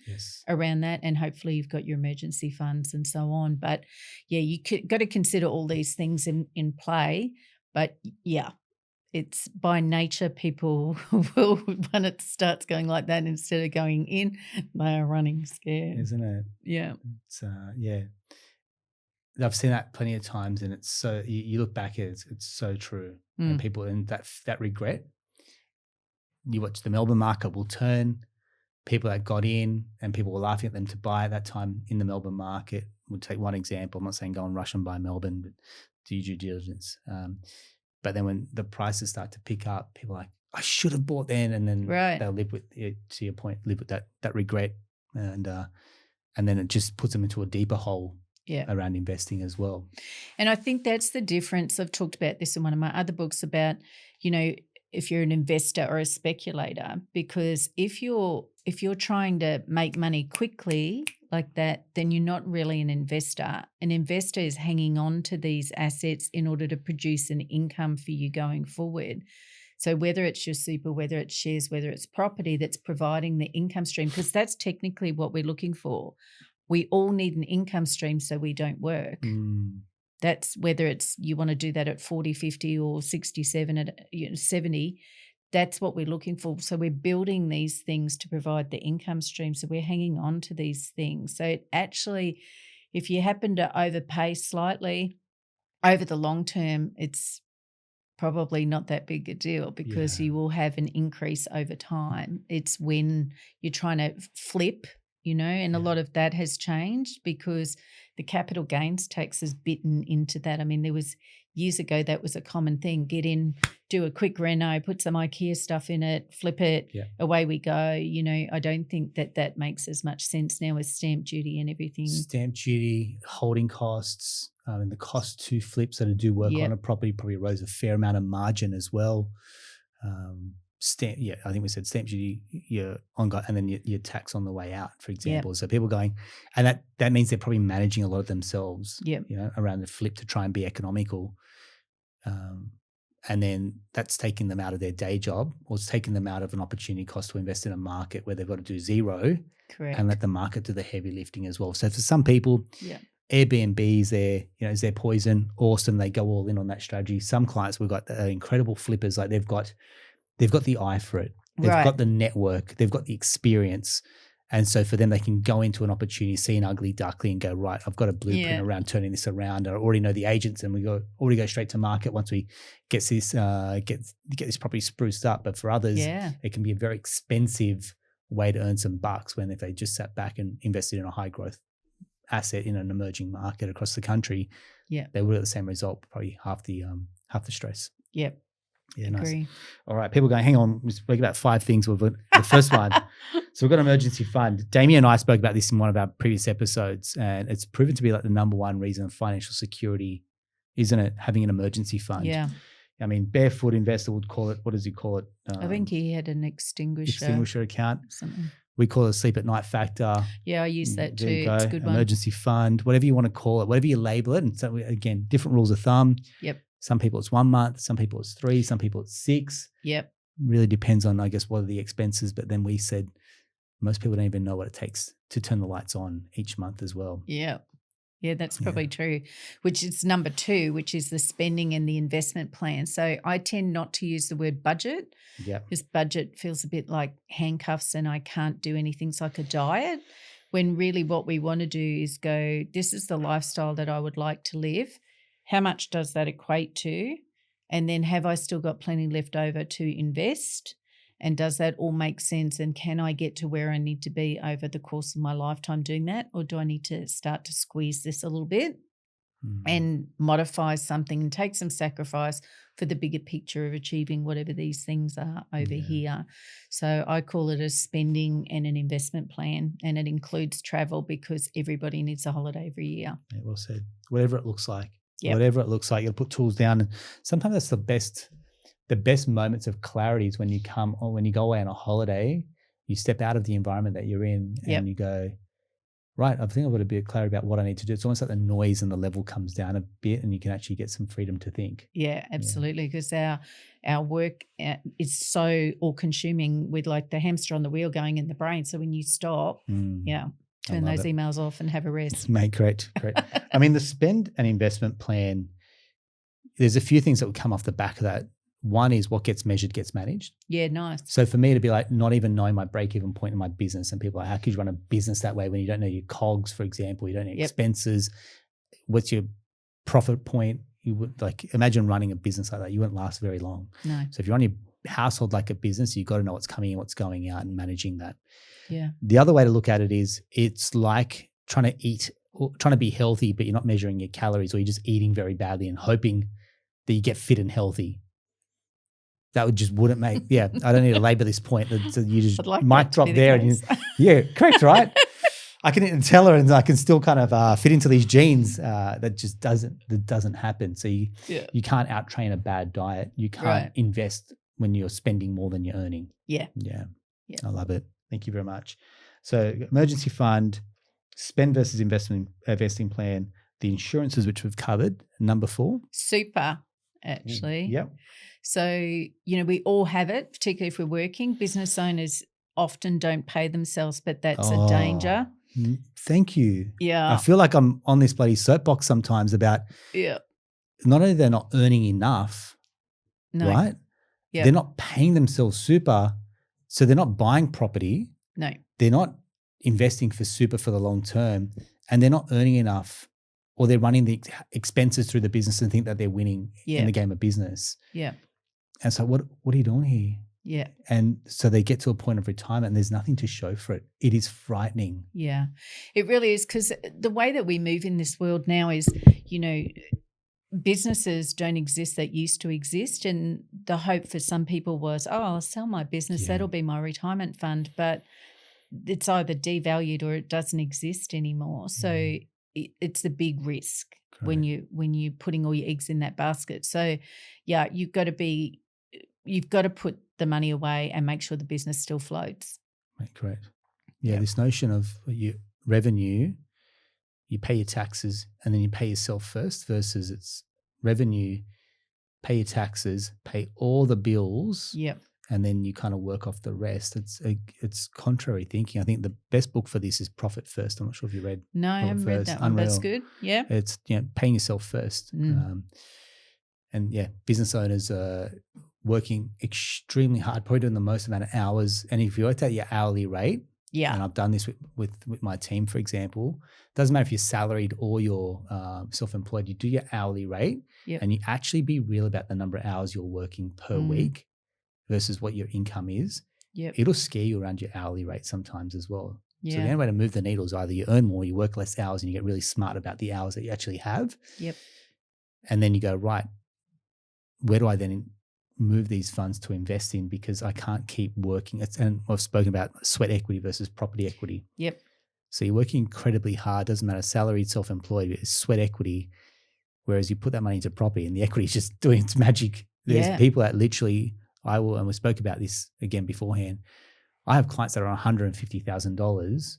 S1: around that, and hopefully you've got your emergency funds and so on. But yeah, you got to consider all these things in play. But yeah, it's by nature people will, when it starts going like that, instead of going in, they are running scared.
S2: Isn't it?
S1: Yeah.
S2: It's I've seen that plenty of times, and it's so you look back at it, it's so true. And people in that regret. You watch the Melbourne market will turn. People that got in and people were laughing at them to buy at that time in the Melbourne market. We'll take one example. I'm not saying go and rush and buy Melbourne, but do your due diligence. But then when the prices start to pick up, people are like, I should have bought then, and then they'll live with, to your point, live with that regret, and then it just puts them into a deeper hole. Around investing as well.
S1: And I think that's the difference. I've talked about this in one of my other books about, if you're an investor or a speculator, because if you're trying to make money quickly like that, then you're not really an investor. An investor is hanging on to these assets in order to produce an income for you going forward. So whether it's your super, whether it's shares, whether it's property that's providing the income stream, because that's technically what we're looking for. We all need an income stream so we don't work. That's whether it's you want to do that at 40, 50 or 67 at 70. That's what we're looking for. So we're building these things to provide the income stream. So we're hanging on to these things. So it actually, if you happen to overpay slightly over the long term, it's probably not that big a deal because you will have an increase over time. It's when you're trying to flip, and a lot of that has changed because the capital gains tax has bitten into that. I mean, there was years ago that was a common thing. Get in, do a quick reno, put some IKEA stuff in it, flip it, away we go. I don't think that makes as much sense now with stamp duty and everything.
S2: Stamp duty, holding costs, and the cost to flip, so to do work on a property probably erodes a fair amount of margin as well. I think we said stamp duty, your ongoing, and then your tax on the way out, for example. So people going, and that means they're probably managing a lot of themselves, around the flip to try and be economical. And then that's taking them out of their day job, or it's taking them out of an opportunity cost to invest in a market where they've got to do zero.
S1: Correct.
S2: And let the market do the heavy lifting as well. So for some people, Airbnb is their poison. Awesome, they go all in on that strategy. Some clients, we've got incredible flippers, like they've got the eye for it. They've got the network. They've got the experience. And so for them, they can go into an opportunity, see an ugly duckling and go, right, I've got a blueprint around turning this around. I already know the agents and we already go straight to market once we get this property spruced up. But for others, it can be a very expensive way to earn some bucks when if they just sat back and invested in a high growth asset in an emerging market across the country, they would have the same result, probably half the stress.
S1: Yep.
S2: Yeah,
S1: Agree.
S2: nice. All right, people going, hang on, we spoke about 5 things. The first one, so we've got an emergency fund. Damien and I spoke about this in one of our previous episodes, and it's proven to be like the number one reason of financial security, isn't it? Having an emergency fund.
S1: Yeah.
S2: I mean, Barefoot Investor would call it, what does he call it?
S1: I think he had an extinguisher
S2: account.
S1: Something.
S2: We call it a sleep at night factor.
S1: Yeah, I use that too.
S2: It's
S1: a good one.
S2: Emergency fund, whatever you want to call it, whatever you label it. And so again, different rules of thumb.
S1: Yep.
S2: Some people it's 1 month, some people it's 3, some people it's 6.
S1: Yep.
S2: Really depends on, I guess, what are the expenses. But then we said most people don't even know what it takes to turn the lights on each month as well.
S1: Yeah. Yeah, that's probably true, which is number 2, which is the spending and the investment plan. So I tend not to use the word budget because budget feels a bit like handcuffs and I can't do anything. It's like a diet, when really what we want to do is go, this is the lifestyle that I would like to live. How much does that equate to? And then have I still got plenty left over to invest? And does that all make sense? And can I get to where I need to be over the course of my lifetime doing that? Or do I need to start to squeeze this a little bit? and modify something and take some sacrifice for the bigger picture of achieving whatever these things are over here. So I call it a spending and an investment plan, and it includes travel because everybody needs a holiday every year.
S2: Yeah, well said. Whatever it looks like.
S1: Yep.
S2: Whatever it looks like, you'll put tools down. And sometimes that's the best moments of clarity is when you go away on a holiday, you step out of the environment that you're in and you go, right, I think I've got a bit of clarity about what I need to do. It's almost like the noise and the level comes down a bit and you can actually get some freedom to think.
S1: Yeah, absolutely. Because our work is so all-consuming with like the hamster on the wheel going in the brain. So when you stop, turn those emails off and have a rest.
S2: Mate, correct. I mean, the spend and investment plan, there's a few things that would come off the back of that. One is what gets measured gets managed.
S1: Yeah, nice.
S2: So for me to be like not even knowing my break-even point in my business, and people are like, how could you run a business that way when you don't know your COGS, for example, you don't know your expenses, what's your profit point? You would like imagine running a business like that. You wouldn't last very long.
S1: No.
S2: So if you're on your household like a business, you've got to know what's coming in, what's going out, and managing that.
S1: Yeah.
S2: The other way to look at it is it's like trying to eat, or trying to be healthy, but you're not measuring your calories, or you're just eating very badly and hoping that you get fit and healthy. That wouldn't make, I don't need to labor this point. So you just
S1: like
S2: mic drop there. Correct, right? I can even tell her and I can still kind of fit into these jeans. That just doesn't happen. So you can't out-train a bad diet. You can't invest when you're spending more than you're earning.
S1: Yeah.
S2: I love it. Thank you very much. So emergency fund, spend versus investing plan, the insurances, which we've covered, number 4.
S1: Super, actually.
S2: Yep.
S1: So, we all have it, particularly if we're working. Business owners often don't pay themselves, but that's a danger.
S2: Thank you.
S1: Yeah.
S2: I feel like I'm on this bloody soapbox sometimes about not only they're not earning enough, right?
S1: Yeah.
S2: They're not paying themselves super, so they're not buying property.
S1: No.
S2: They're not investing for super for the long term, and they're not earning enough, or they're running the expenses through the business and think that they're winning in the game of business.
S1: Yeah.
S2: And so what are you doing here?
S1: Yeah.
S2: And so they get to a point of retirement and there's nothing to show for it. It is frightening.
S1: Yeah, it really is, because the way that we move in this world now is, businesses don't exist that used to exist. And the hope for some people was, I'll sell my business. That'll be my retirement fund. But it's either devalued or it doesn't exist anymore. So it's a big risk when you're putting all your eggs in that basket. So you've got to put the money away and make sure the business still floats.
S2: Right, correct. Yeah, this notion of your revenue, you pay your taxes and then you pay yourself first, versus it's revenue, pay your taxes, pay all the bills, and then you kind of work off the rest. It's contrary thinking. I think the best book for this is Profit First. I'm not sure if you read.
S1: No, I haven't read that one.
S2: Unreal.
S1: That's good. Yeah.
S2: It's paying yourself first. And business owners are working extremely hard, probably doing the most amount of hours. And if you worked out your hourly rate, and I've done this with my team, for example, doesn't matter if you're salaried or you're self-employed, you do your hourly rate and you actually be real about the number of hours you're working per week versus what your income is. It'll scare you around your hourly rate sometimes as well. So the only way to move the needle is either you earn more, you work less hours, and you get really smart about the hours that you actually have. And then you go, right, where do I then move these funds to invest in, because I can't keep working. And I've spoken about sweat equity versus property equity. So you're working incredibly hard, doesn't matter, salaried, self-employed, it's sweat equity, whereas you put that money into property and the equity is just doing its magic. There's people that literally, and we spoke about this again beforehand, I have clients that are on $150,000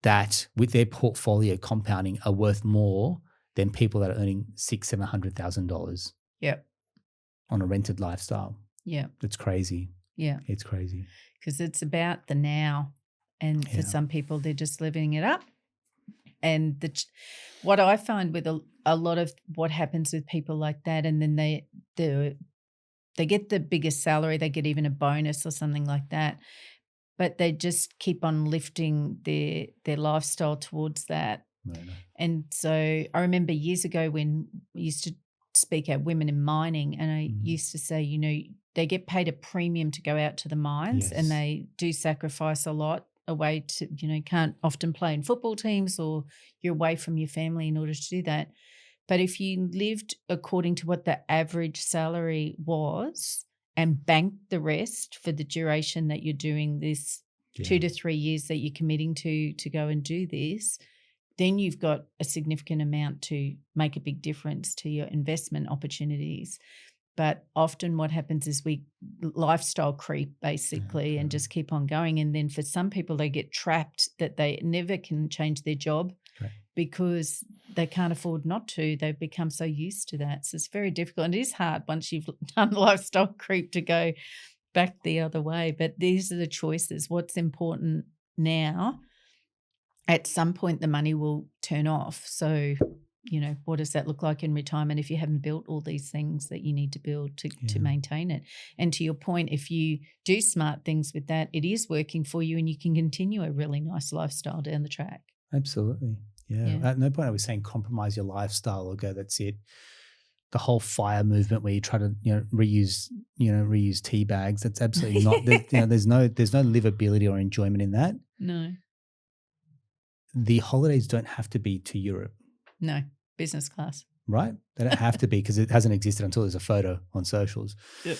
S2: that with their portfolio compounding are worth more than people that are earning $600,000-$700,000. On a rented lifestyle. It's crazy. It's crazy.
S1: Because it's about the now. And for some people, they're just living it up. And what I find with a lot of what happens with people like that, and then they get the biggest salary, they get even a bonus or something like that, but they just keep on lifting their lifestyle towards that. And so I remember years ago when we used to speak at women in mining, and I used to say, they get paid a premium to go out to the mines and they do sacrifice a lot away to, can't often play in football teams, or you're away from your family in order to do that. But if you lived according to what the average salary was and banked the rest for the duration that you're doing this 2 to 3 years that you're committing to go and do this, then you've got a significant amount to make a big difference to your investment opportunities. But often what happens is we lifestyle creep basically and just keep on going. And then for some people, they get trapped that they never can change their job because they can't afford not to. They've become so used to that. So it's very difficult. And it is hard once you've done lifestyle creep to go back the other way. But these are the choices. What's important now? At some point, the money will turn off. So, what does that look like in retirement if you haven't built all these things that you need to build to maintain it? And to your point, if you do smart things with that, it is working for you and you can continue a really nice lifestyle down the track.
S2: Absolutely. Yeah. At no point are we saying compromise your lifestyle or go, that's it. The whole FIRE movement where you try to, reuse tea bags, that's absolutely not, there's no livability or enjoyment in that.
S1: No.
S2: The holidays don't have to be to Europe.
S1: No, business class.
S2: Right? They don't have to be because it hasn't existed until there's a photo on socials.
S1: Yep.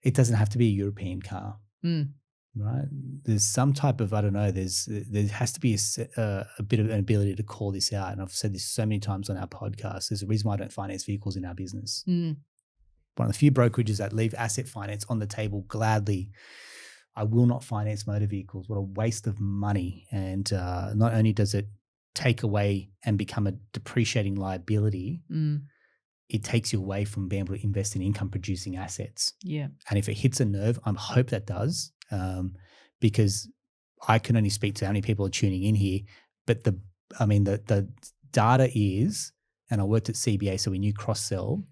S2: It doesn't have to be a European car. Right? There's some type of, I don't know, there has to be a bit of an ability to call this out. And I've said this so many times on our podcast. There's a reason why I don't finance vehicles in our business. One of the few brokerages that leave asset finance on the table gladly. I will not finance motor vehicles. What a waste of money. And not only does it take away and become a depreciating liability, it takes you away from being able to invest in income producing assets. Yeah. And if it hits a nerve, I hope that does, because I can only speak to how many people are tuning in here. But the data is, and I worked at CBA, so we knew cross-sell.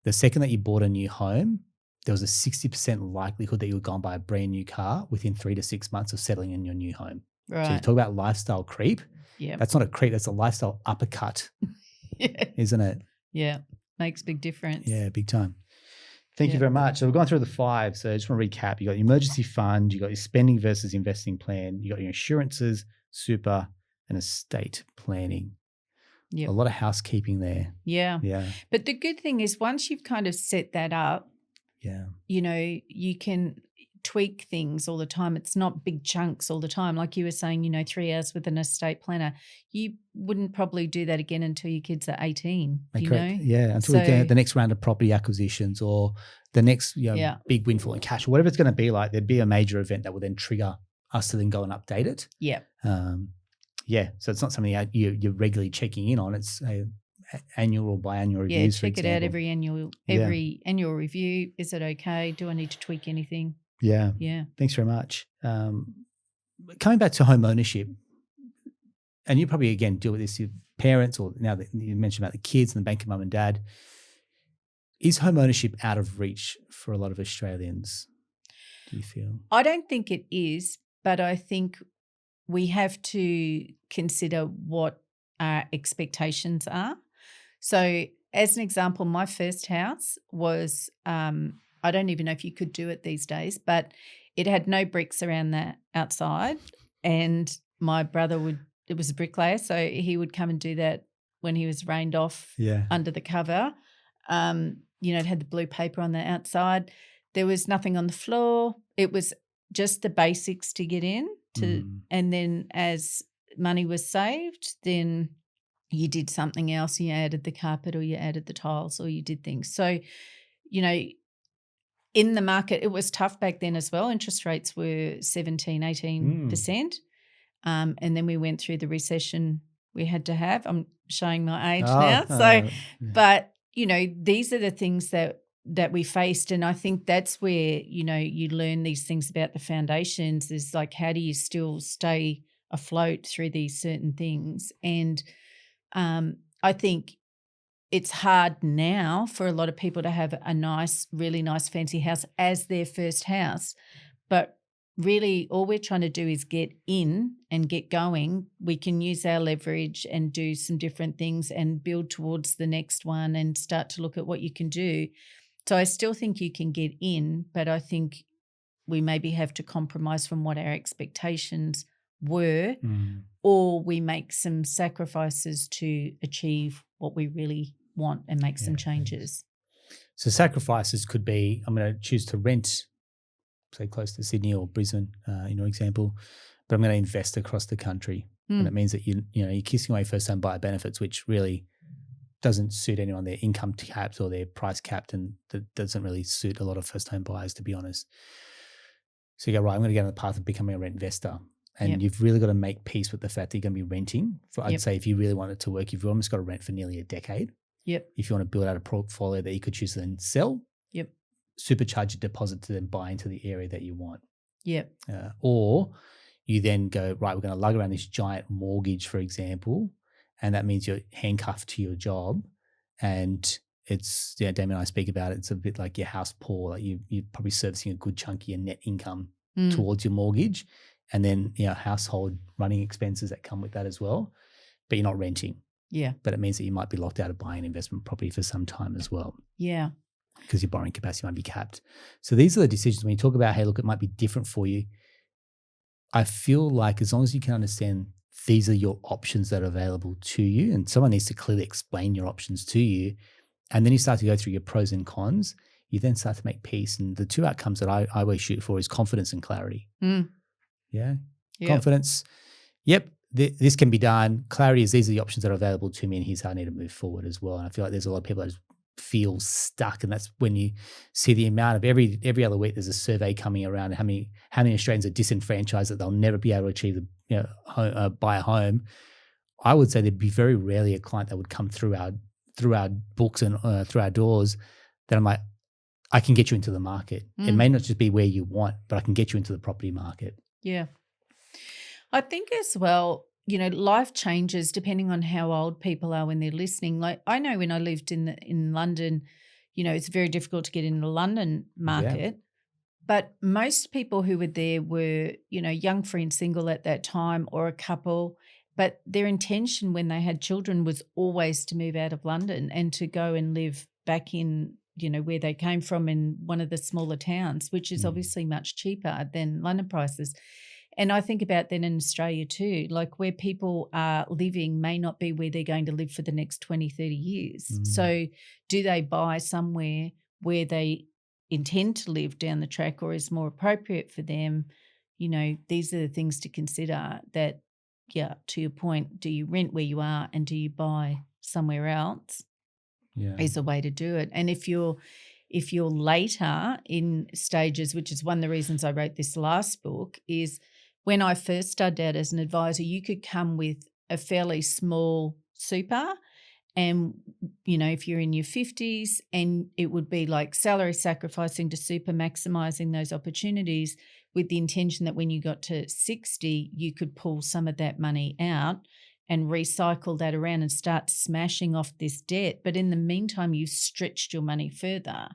S2: The second that you bought a new home, there was a 60% likelihood that you would go and buy a brand new car within 3 to 6 months of settling in your new home. Right. So you talk about lifestyle creep. Yeah. That's not a creep. That's a lifestyle uppercut, isn't it?
S1: Yeah. Makes a big difference.
S2: Yeah, big time. Thank you very much. So we've gone through the 5. So I just want to recap. You got your emergency fund, you got your spending versus investing plan, you got your insurances, super, and estate planning. Yep. A lot of housekeeping there.
S1: Yeah. Yeah. But the good thing is once you've kind of set that up, you can tweak things all the time. It's not big chunks all the time. Like you were saying, 3 hours with an estate planner. You wouldn't probably do that again until your kids are 18,
S2: Correct. Yeah, until we get the next round of property acquisitions or the next big windfall in cash or whatever it's going to be like. There'd be a major event that will then trigger us to then go and update it. Yeah. So it's not something you're regularly checking in on. It's annual or biannual reviews.
S1: Yeah, check it out every annual review. Is it okay? Do I need to tweak anything?
S2: Yeah. Yeah. Thanks very much. Coming back to home ownership, and you probably again deal with this with parents, or now that you mentioned about the kids and the bank of mum and dad. Is home ownership out of reach for a lot of Australians? Do you feel?
S1: I don't think it is, but I think we have to consider what our expectations are. So as an example, my first house was, I don't even know if you could do it these days, but it had no bricks around the outside, and my brother it was a bricklayer, so he would come and do that when he was rained off under the cover. It had the blue paper on the outside. There was nothing on the floor. It was just the basics to get in and then as money was saved, then you did something else. You added the carpet or you added the tiles or you did things. So, in the market, it was tough back then as well. Interest rates were 17, 18%. And then we went through the recession we had to have. I'm showing my age now. But, these are the things that we faced. And I think that's where, you learn these things about the foundations is like, how do you still stay afloat through these certain things? And I think it's hard now for a lot of people to have a nice, really nice fancy house as their first house. But really all we're trying to do is get in and get going. We can use our leverage and do some different things and build towards the next one and start to look at what you can do. So I still think you can get in, but I think we maybe have to compromise from what our expectations were,
S2: Mm.
S1: or we make some sacrifices to achieve what we really want and make some
S2: Yeah,
S1: changes.
S2: So sacrifices could be, I'm going to choose to rent, say close to Sydney or Brisbane, in your example, but I'm going to invest across the country. And it means that you're kissing away first home buyer benefits, which really doesn't suit anyone. Their income capped or their price capped, and that doesn't really suit a lot of first home buyers, to be honest. So you go, right, I'm going to go on the path of becoming a rent investor. And you've really got to make peace with the fact that you're going to be renting. I'd say if you really want it to work, you've almost got to rent for nearly a decade.
S1: Yep.
S2: If you want to build out a portfolio that you could choose to then sell, supercharge your deposit to then buy into the area that you want.
S1: Yep.
S2: Or you then go, right, we're going to lug around this giant mortgage, for example, and that means you're handcuffed to your job. And it's, Damien and I speak about it, it's a bit like your house poor, like you're probably servicing a good chunk of your net income towards your mortgage, and then household running expenses that come with that as well, but you're not renting.
S1: Yeah.
S2: But it means that you might be locked out of buying an investment property for some time as well.
S1: Yeah.
S2: Because your borrowing capacity might be capped. So these are the decisions when you talk about, hey, look, it might be different for you. I feel like as long as you can understand these are your options that are available to you, and someone needs to clearly explain your options to you, and then you start to go through your pros and cons, you then start to make peace. And the two outcomes that I always shoot for is confidence and clarity. Yeah. Yep. Confidence. Yep. This can be done. Clarity is these are the options that are available to me, and here's how I need to move forward as well. And I feel like there's a lot of people that just feel stuck, and that's when you see the amount of every other week there's a survey coming around how many Australians are disenfranchised, that they'll never be able to achieve buy a home. I would say there'd be very rarely a client that would come through our books and through our doors that I'm like, I can get you into the market. It may not just be where you want, but I can get you into the property market.
S1: Yeah. I think as well, life changes depending on how old people are when they're listening. Like I know when I lived in London, it's very difficult to get in the London market. Yeah. But most people who were there were, young, free and single at that time, or a couple. But their intention when they had children was always to move out of London and to go and live back in, where they came from, in one of the smaller towns, which is obviously much cheaper than London prices. And I think about that in Australia too, like where people are living may not be where they're going to live for the next 20, 30 years. So do they buy somewhere where they intend to live down the track, or is more appropriate for them? These are the things to consider. That, to your point, do you rent where you are and do you buy somewhere else? Is a way to do it. And if you're later in stages, which is one of the reasons I wrote this last book, is when I first started out as an advisor, you could come with a fairly small super, and, if you're in your 50s, and it would be like salary sacrificing to super, maximising those opportunities, with the intention that when you got to 60, you could pull some of that money out and recycle that around and start smashing off this debt. But in the meantime, you've stretched your money further.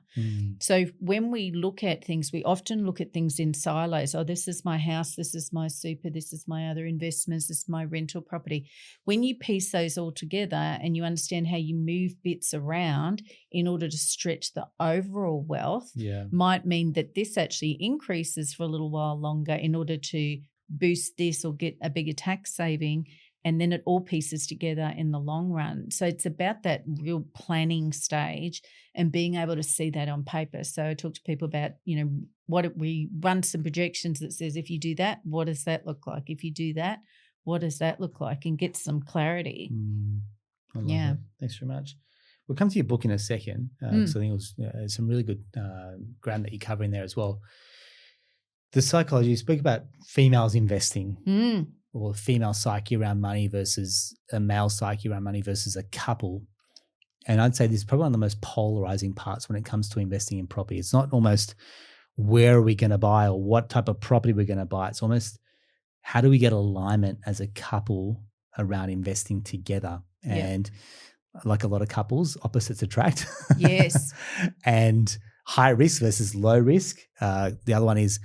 S1: So when we look at things, we often look at things in silos. Oh, this is my house, this is my super, this is my other investments, this is my rental property. When you piece those all together and you understand how you move bits around in order to stretch the overall wealth, might mean that this actually increases for a little while longer in order to boost this or get a bigger tax saving. And then it all pieces together in the long run. So it's about that real planning stage and being able to see that on paper. So I talk to people about, we run some projections that says, if you do that, what does that look like? If you do that, what does that look like? And get some clarity.
S2: I love that. Thanks very much. We'll come to your book in a second, because I think it was some really good ground that you cover in there as well. The psychology, you speak about females investing. Or female psyche around money versus a male psyche around money versus a couple. And I'd say this is probably one of the most polarizing parts when it comes to investing in property. It's not almost where are we going to buy or what type of property we're going to buy. It's almost how do we get alignment as a couple around investing together. And like a lot of couples, opposites attract.
S1: Yes.
S2: And high risk versus low risk. The other one is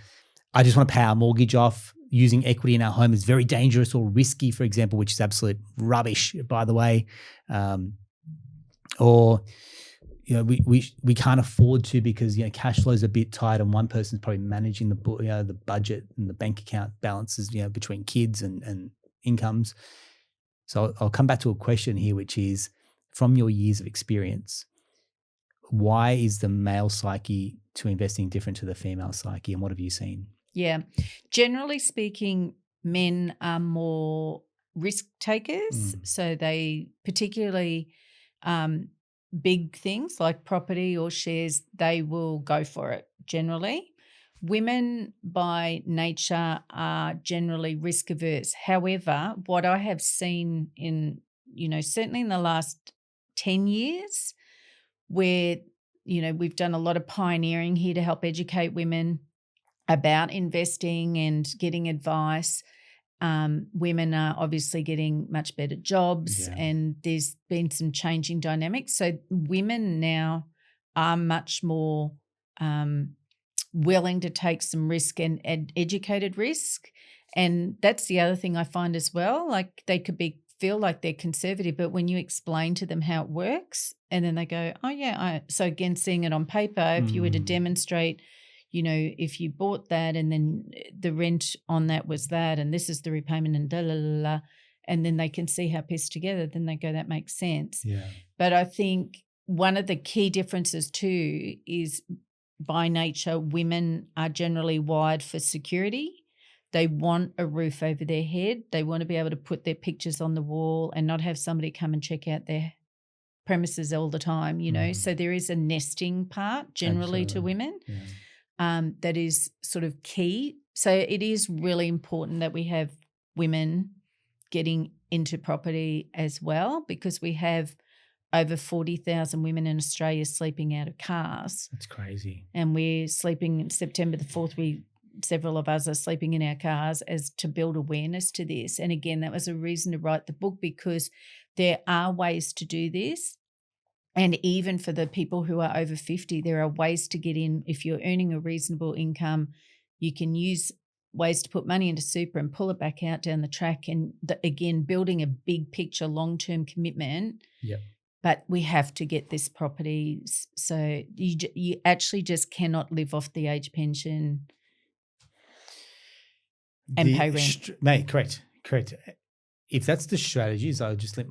S2: I just want to pay our mortgage off. Using equity in our home is very dangerous or risky, for example, which is absolute rubbish, by the way. Or, we can't afford to because cash flow is a bit tight, and one person's probably managing the budget and the bank account balances between kids and incomes. So I'll come back to a question here, which is, from your years of experience, why is the male psyche to investing different to the female psyche, and what have you seen?
S1: Yeah, generally speaking, men are more risk takers, so they particularly big things like property or shares, they will go for it generally. Women by nature are generally risk averse. However, what I have seen in, certainly in the last 10 years, where, we've done a lot of pioneering here to help educate women about investing and getting advice. Women are obviously getting much better jobs, and there's been some changing dynamics. So women now are much more willing to take some risk and educated risk. And that's the other thing I find as well. Like, they could feel like they're conservative, but when you explain to them how it works, and then they go, oh yeah. So again, seeing it on paper, if you were to demonstrate, if you bought that and then the rent on that was that, and this is the repayment and and then they can see how pieced together, then they go, that makes sense.
S2: Yeah.
S1: But I think one of the key differences too is, by nature, women are generally wired for security. They want a roof over their head. They want to be able to put their pictures on the wall and not have somebody come and check out their premises all the time, So there is a nesting part generally to women.
S2: Yeah.
S1: That is sort of key. So it is really important that we have women getting into property as well, because we have over 40,000 women in Australia sleeping out of cars.
S2: That's crazy.
S1: And we're sleeping September the 4th. Several of us are sleeping in our cars, as to build awareness to this. And again, that was a reason to write the book, because there are ways to do this. And even for the people who are over 50, there are ways to get in. If you're earning a reasonable income, you can use ways to put money into super and pull it back out down the track. And again, building a big picture, long-term commitment.
S2: Yep.
S1: But we have to get this property. So you actually just cannot live off the age pension and pay rent.
S2: Mate, correct. If that's the strategy, is I'll just limp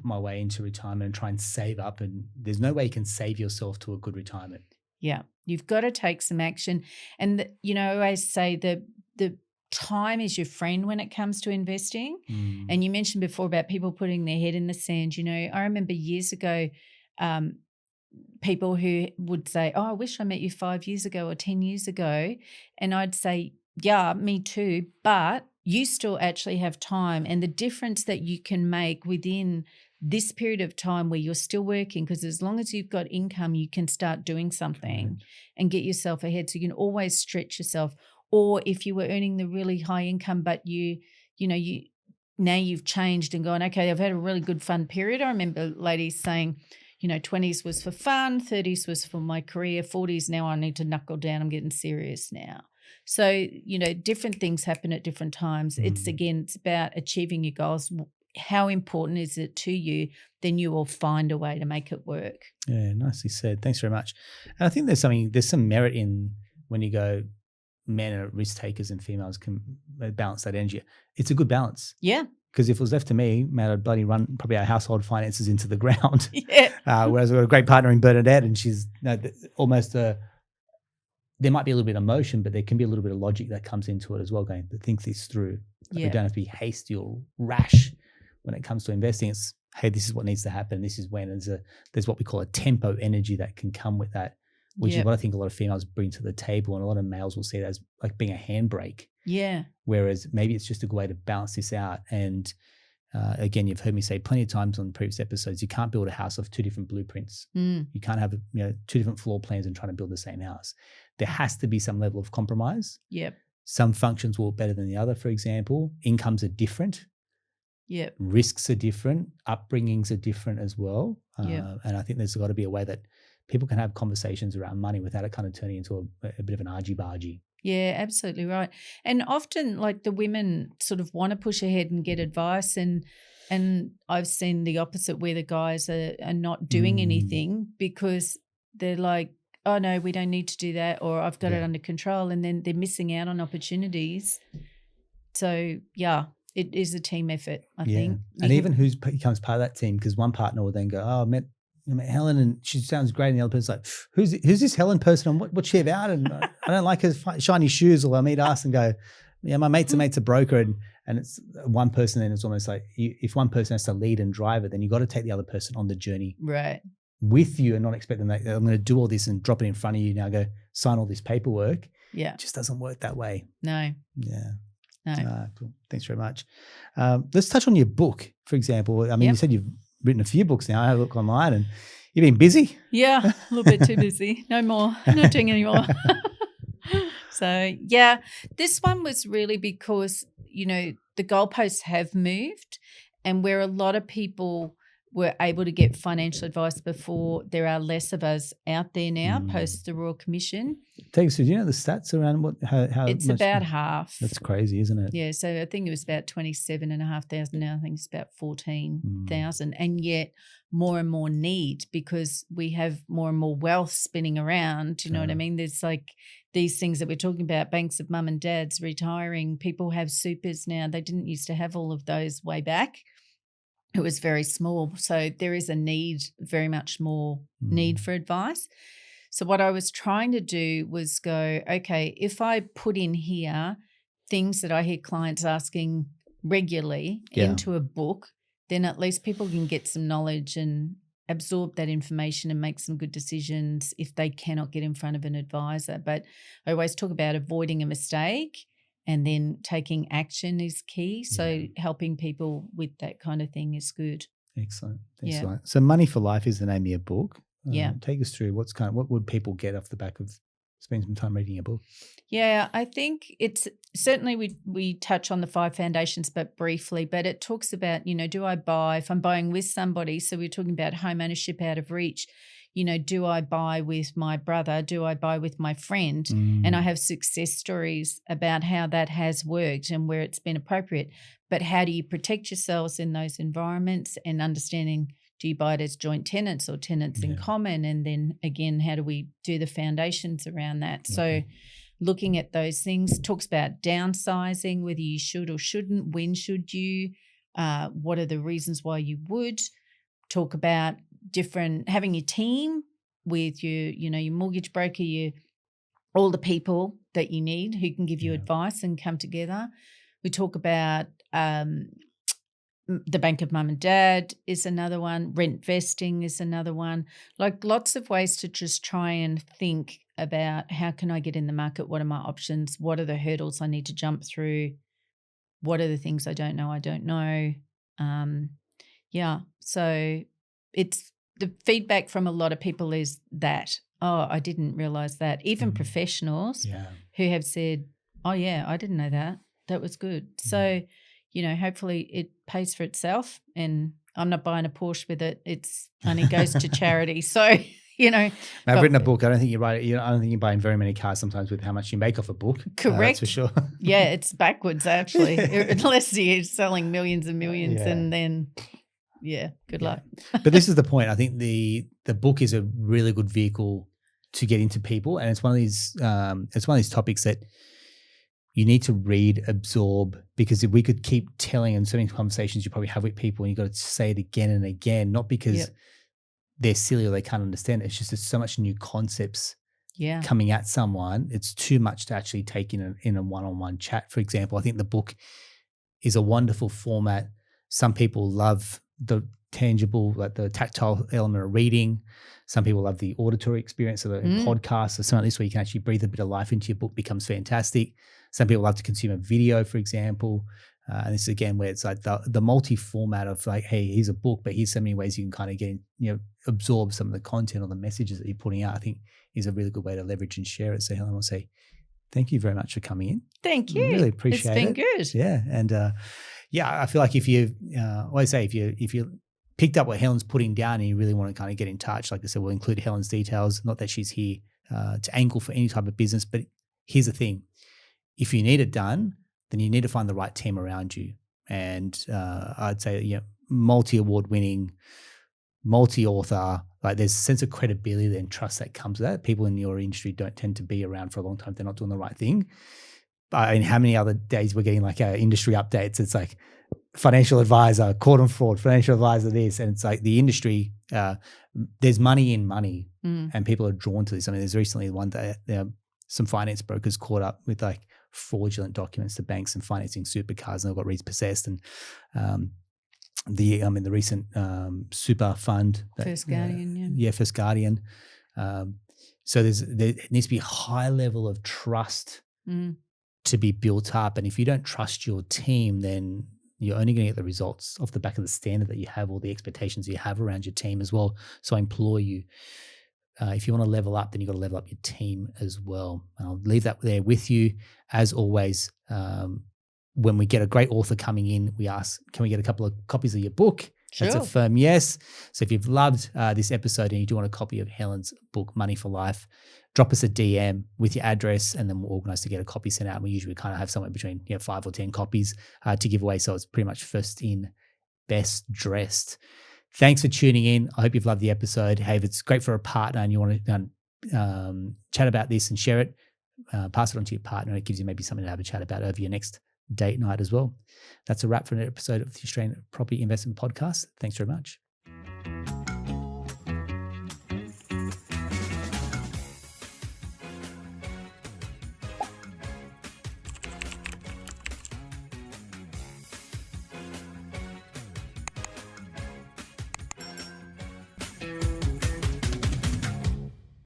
S2: my way into retirement and try and save up, and there's no way you can save yourself to a good retirement.
S1: Yeah, you've got to take some action. And, I always say the time is your friend when it comes to investing. And you mentioned before about people putting their head in the sand. I remember years ago, people who would say, oh, I wish I met you 5 years ago or 10 years ago. And I'd say, yeah, me too, but you still actually have time, and the difference that you can make within this period of time where you're still working, because as long as you've got income, you can start doing something and get yourself ahead. So you can always stretch yourself. Or if you were earning the really high income, but now you've changed and gone, okay, I've had a really good fun period. I remember ladies saying, 20s was for fun, 30s was for my career, 40s now I need to knuckle down, I'm getting serious now. So, different things happen at different times. It's about achieving your goals. How important is it to you? Then you will find a way to make it work.
S2: Yeah, nicely said. Thanks very much. And I think there's some merit in when you go, men are risk takers and females can balance that energy. It's a good balance.
S1: Yeah.
S2: Because if it was left to me, man, I'd bloody run probably our household finances into the ground.
S1: Yeah.
S2: Whereas I've got a great partner in Bernadette, and she's almost there might be a little bit of emotion, but there can be a little bit of logic that comes into it as well, going to think this through.
S1: Yeah.
S2: We don't have to be hasty or rash when it comes to investing. It's, hey, this is what needs to happen. This is when. There's what we call a tempo energy that can come with that, which is what I think a lot of females bring to the table, and a lot of males will see it as like being a handbrake. Yeah. Whereas maybe it's just a good way to balance this out. And again, you've heard me say plenty of times on previous episodes, you can't build a house of two different blueprints. You can't have two different floor plans and trying to build the same house. There has to be some level of compromise. Yep. Some functions will work better than the other, for example. Incomes are different. Yep. Risks are different. Upbringings are different as well. And I think there's got to be a way that people can have conversations around money without it kind of turning into a bit of an argy-bargy.
S1: Yeah, absolutely right. And often, like, the women sort of want to push ahead and get advice, and I've seen the opposite, where the guys are not doing anything because they're like, oh no, we don't need to do that, or I've got it under control, and then they're missing out on opportunities. So yeah, it is a team effort, I think.
S2: And even who becomes part of that team, because one partner will then go, oh, I met Helen and she sounds great, and the other person's like, who's this Helen person and what's she about? And I don't like her shiny shoes. Or they'll meet us and go, yeah, my mate's a broker, and it's one person. Then it's almost like if one person has to lead and drive it, then you got to take the other person on the journey with you, and not expect them that I'm going to do all this and drop it in front of you. Now go sign all this paperwork. Yeah, it just doesn't work that way.
S1: No.
S2: Yeah. No. Cool. Thanks very much. Let's touch on your book, for example. I mean, you said you've written a few books now. I had a look online, and you've been busy.
S1: Yeah, a little bit too busy. No more. Not doing anymore. So, yeah, this one was really because, the goalposts have moved, and where a lot of people were able to get financial advice before, there are less of us out there now post the Royal Commission.
S2: Take us through, do you know the stats around how
S1: it's
S2: much?
S1: About half.
S2: That's crazy, isn't it?
S1: Yeah, so I think it was about 27,500. Now I think it's about 14,000. And yet more and more need, because we have more and more wealth spinning around. Do you know what I mean? There's like these things that we're talking about, banks of mum and dads retiring. People have supers now. They didn't used to have all of those way back. It was very small. So there is a need, very much more need for advice. So what I was trying to do was go, okay, if I put in here things that I hear clients asking regularly into a book, then at least people can get some knowledge and absorb that information and make some good decisions if they cannot get in front of an advisor. But I always talk about avoiding a mistake, and then taking action is key. So helping people with that kind of thing is good.
S2: Excellent. So Money for Life is the name of your book. Take us through what would people get off the back of spending some time reading your book? Yeah,
S1: I think it's certainly we touch on the 5 foundations, but briefly, but it talks about, do I buy, if I'm buying with somebody, so we're talking about home ownership out of reach, do I buy with my brother? Do I buy with my friend? And I have success stories about how that has worked and where it's been appropriate. But how do you protect yourselves in those environments, and understanding, do you buy it as joint tenants or tenants in common? And then again, how do we do the foundations around that? So looking at those things, talks about downsizing, whether you should or shouldn't, when should you, what are the reasons why you would. Talk about having your team with your mortgage broker, all the people that you need who can give you advice and come together. We talk about the bank of mum and dad is another one. Rent vesting is another one. Like lots of ways to just try and think about, how can I get in the market? What are my options? What are the hurdles I need to jump through? What are the things I don't know? So it's the feedback from a lot of people is that, oh, I didn't realize that. Even professionals who have said, oh, yeah, I didn't know that. That was good. So, hopefully it pays for itself, and I'm not buying a Porsche with it. It's only goes to charity. So, I've
S2: written a book. I don't think you write it. I don't think you're buying very many cars sometimes with how much you make off a book.
S1: Correct.
S2: That's for sure.
S1: Yeah, it's backwards actually. Unless you're selling millions and millions, and then good luck.
S2: But this is the point. I think the book is a really good vehicle to get into people, and it's one of these topics that you need to read, absorb, because if we could keep telling, and so many conversations you probably have with people, and you've got to say it again and again, not because they're silly or they can't understand it. It's just there's so much new concepts coming at someone. It's too much to actually take in a one-on-one chat. For example, I think the book is a wonderful format. Some people love the tangible, like the tactile element of reading. Some people love the auditory experience of the podcast. So something like this where you can actually breathe a bit of life into your book becomes fantastic. Some people love to consume a video, for example. And this is again where it's like the multi-format of like, hey, here's a book, but here's so many ways you can kind of get, absorb some of the content or the messages that you're putting out, I think is a really good way to leverage and share it. So Helen, I want to say thank you very much for coming in.
S1: Thank you.
S2: Really appreciate it.
S1: It's been good.
S2: Yeah. And I feel like if you picked up what Helen's putting down and you really want to kind of get in touch, like I said, we'll include Helen's details. Not that she's here to angle for any type of business, but here's the thing. if you need it done, then you need to find the right team around you. And I'd say, multi-award winning, multi-author, like there's a sense of credibility and trust that comes with that. People in your industry don't tend to be around for a long time if they're not doing the right thing. I mean, how many other days we're getting like our industry updates? It's like financial advisor, caught on fraud, financial advisor this. And it's like the industry, there's money in money and people are drawn to this. I mean, there's recently one day some finance brokers caught up with like fraudulent documents to banks and financing supercars and they got repossessed. And the recent super fund.
S1: First Guardian,
S2: First Guardian. So there needs to be a high level of trust to be built up. And if you don't trust your team, then you're only going to get the results off the back of the standard that you have or the expectations you have around your team as well. So I implore you, if you want to level up, then you've got to level up your team as well. And I'll leave that there with you. As always, when we get a great author coming in, we ask, can we get a couple of copies of your book?
S1: Sure.
S2: That's a firm yes. So if you've loved this episode and you do want a copy of Helen's book, Money for Life, drop us a DM with your address and then we'll organize to get a copy sent out. We usually kind of have somewhere between 5 or 10 copies to give away. So it's pretty much first in, best dressed. Thanks for tuning in. I hope you've loved the episode. Hey, if it's great for a partner and you want to chat about this and share it, pass it on to your partner. It gives you maybe something to have a chat about over your next date night as well. That's a wrap for an episode of the Australian Property Investment Podcast. Thanks very much.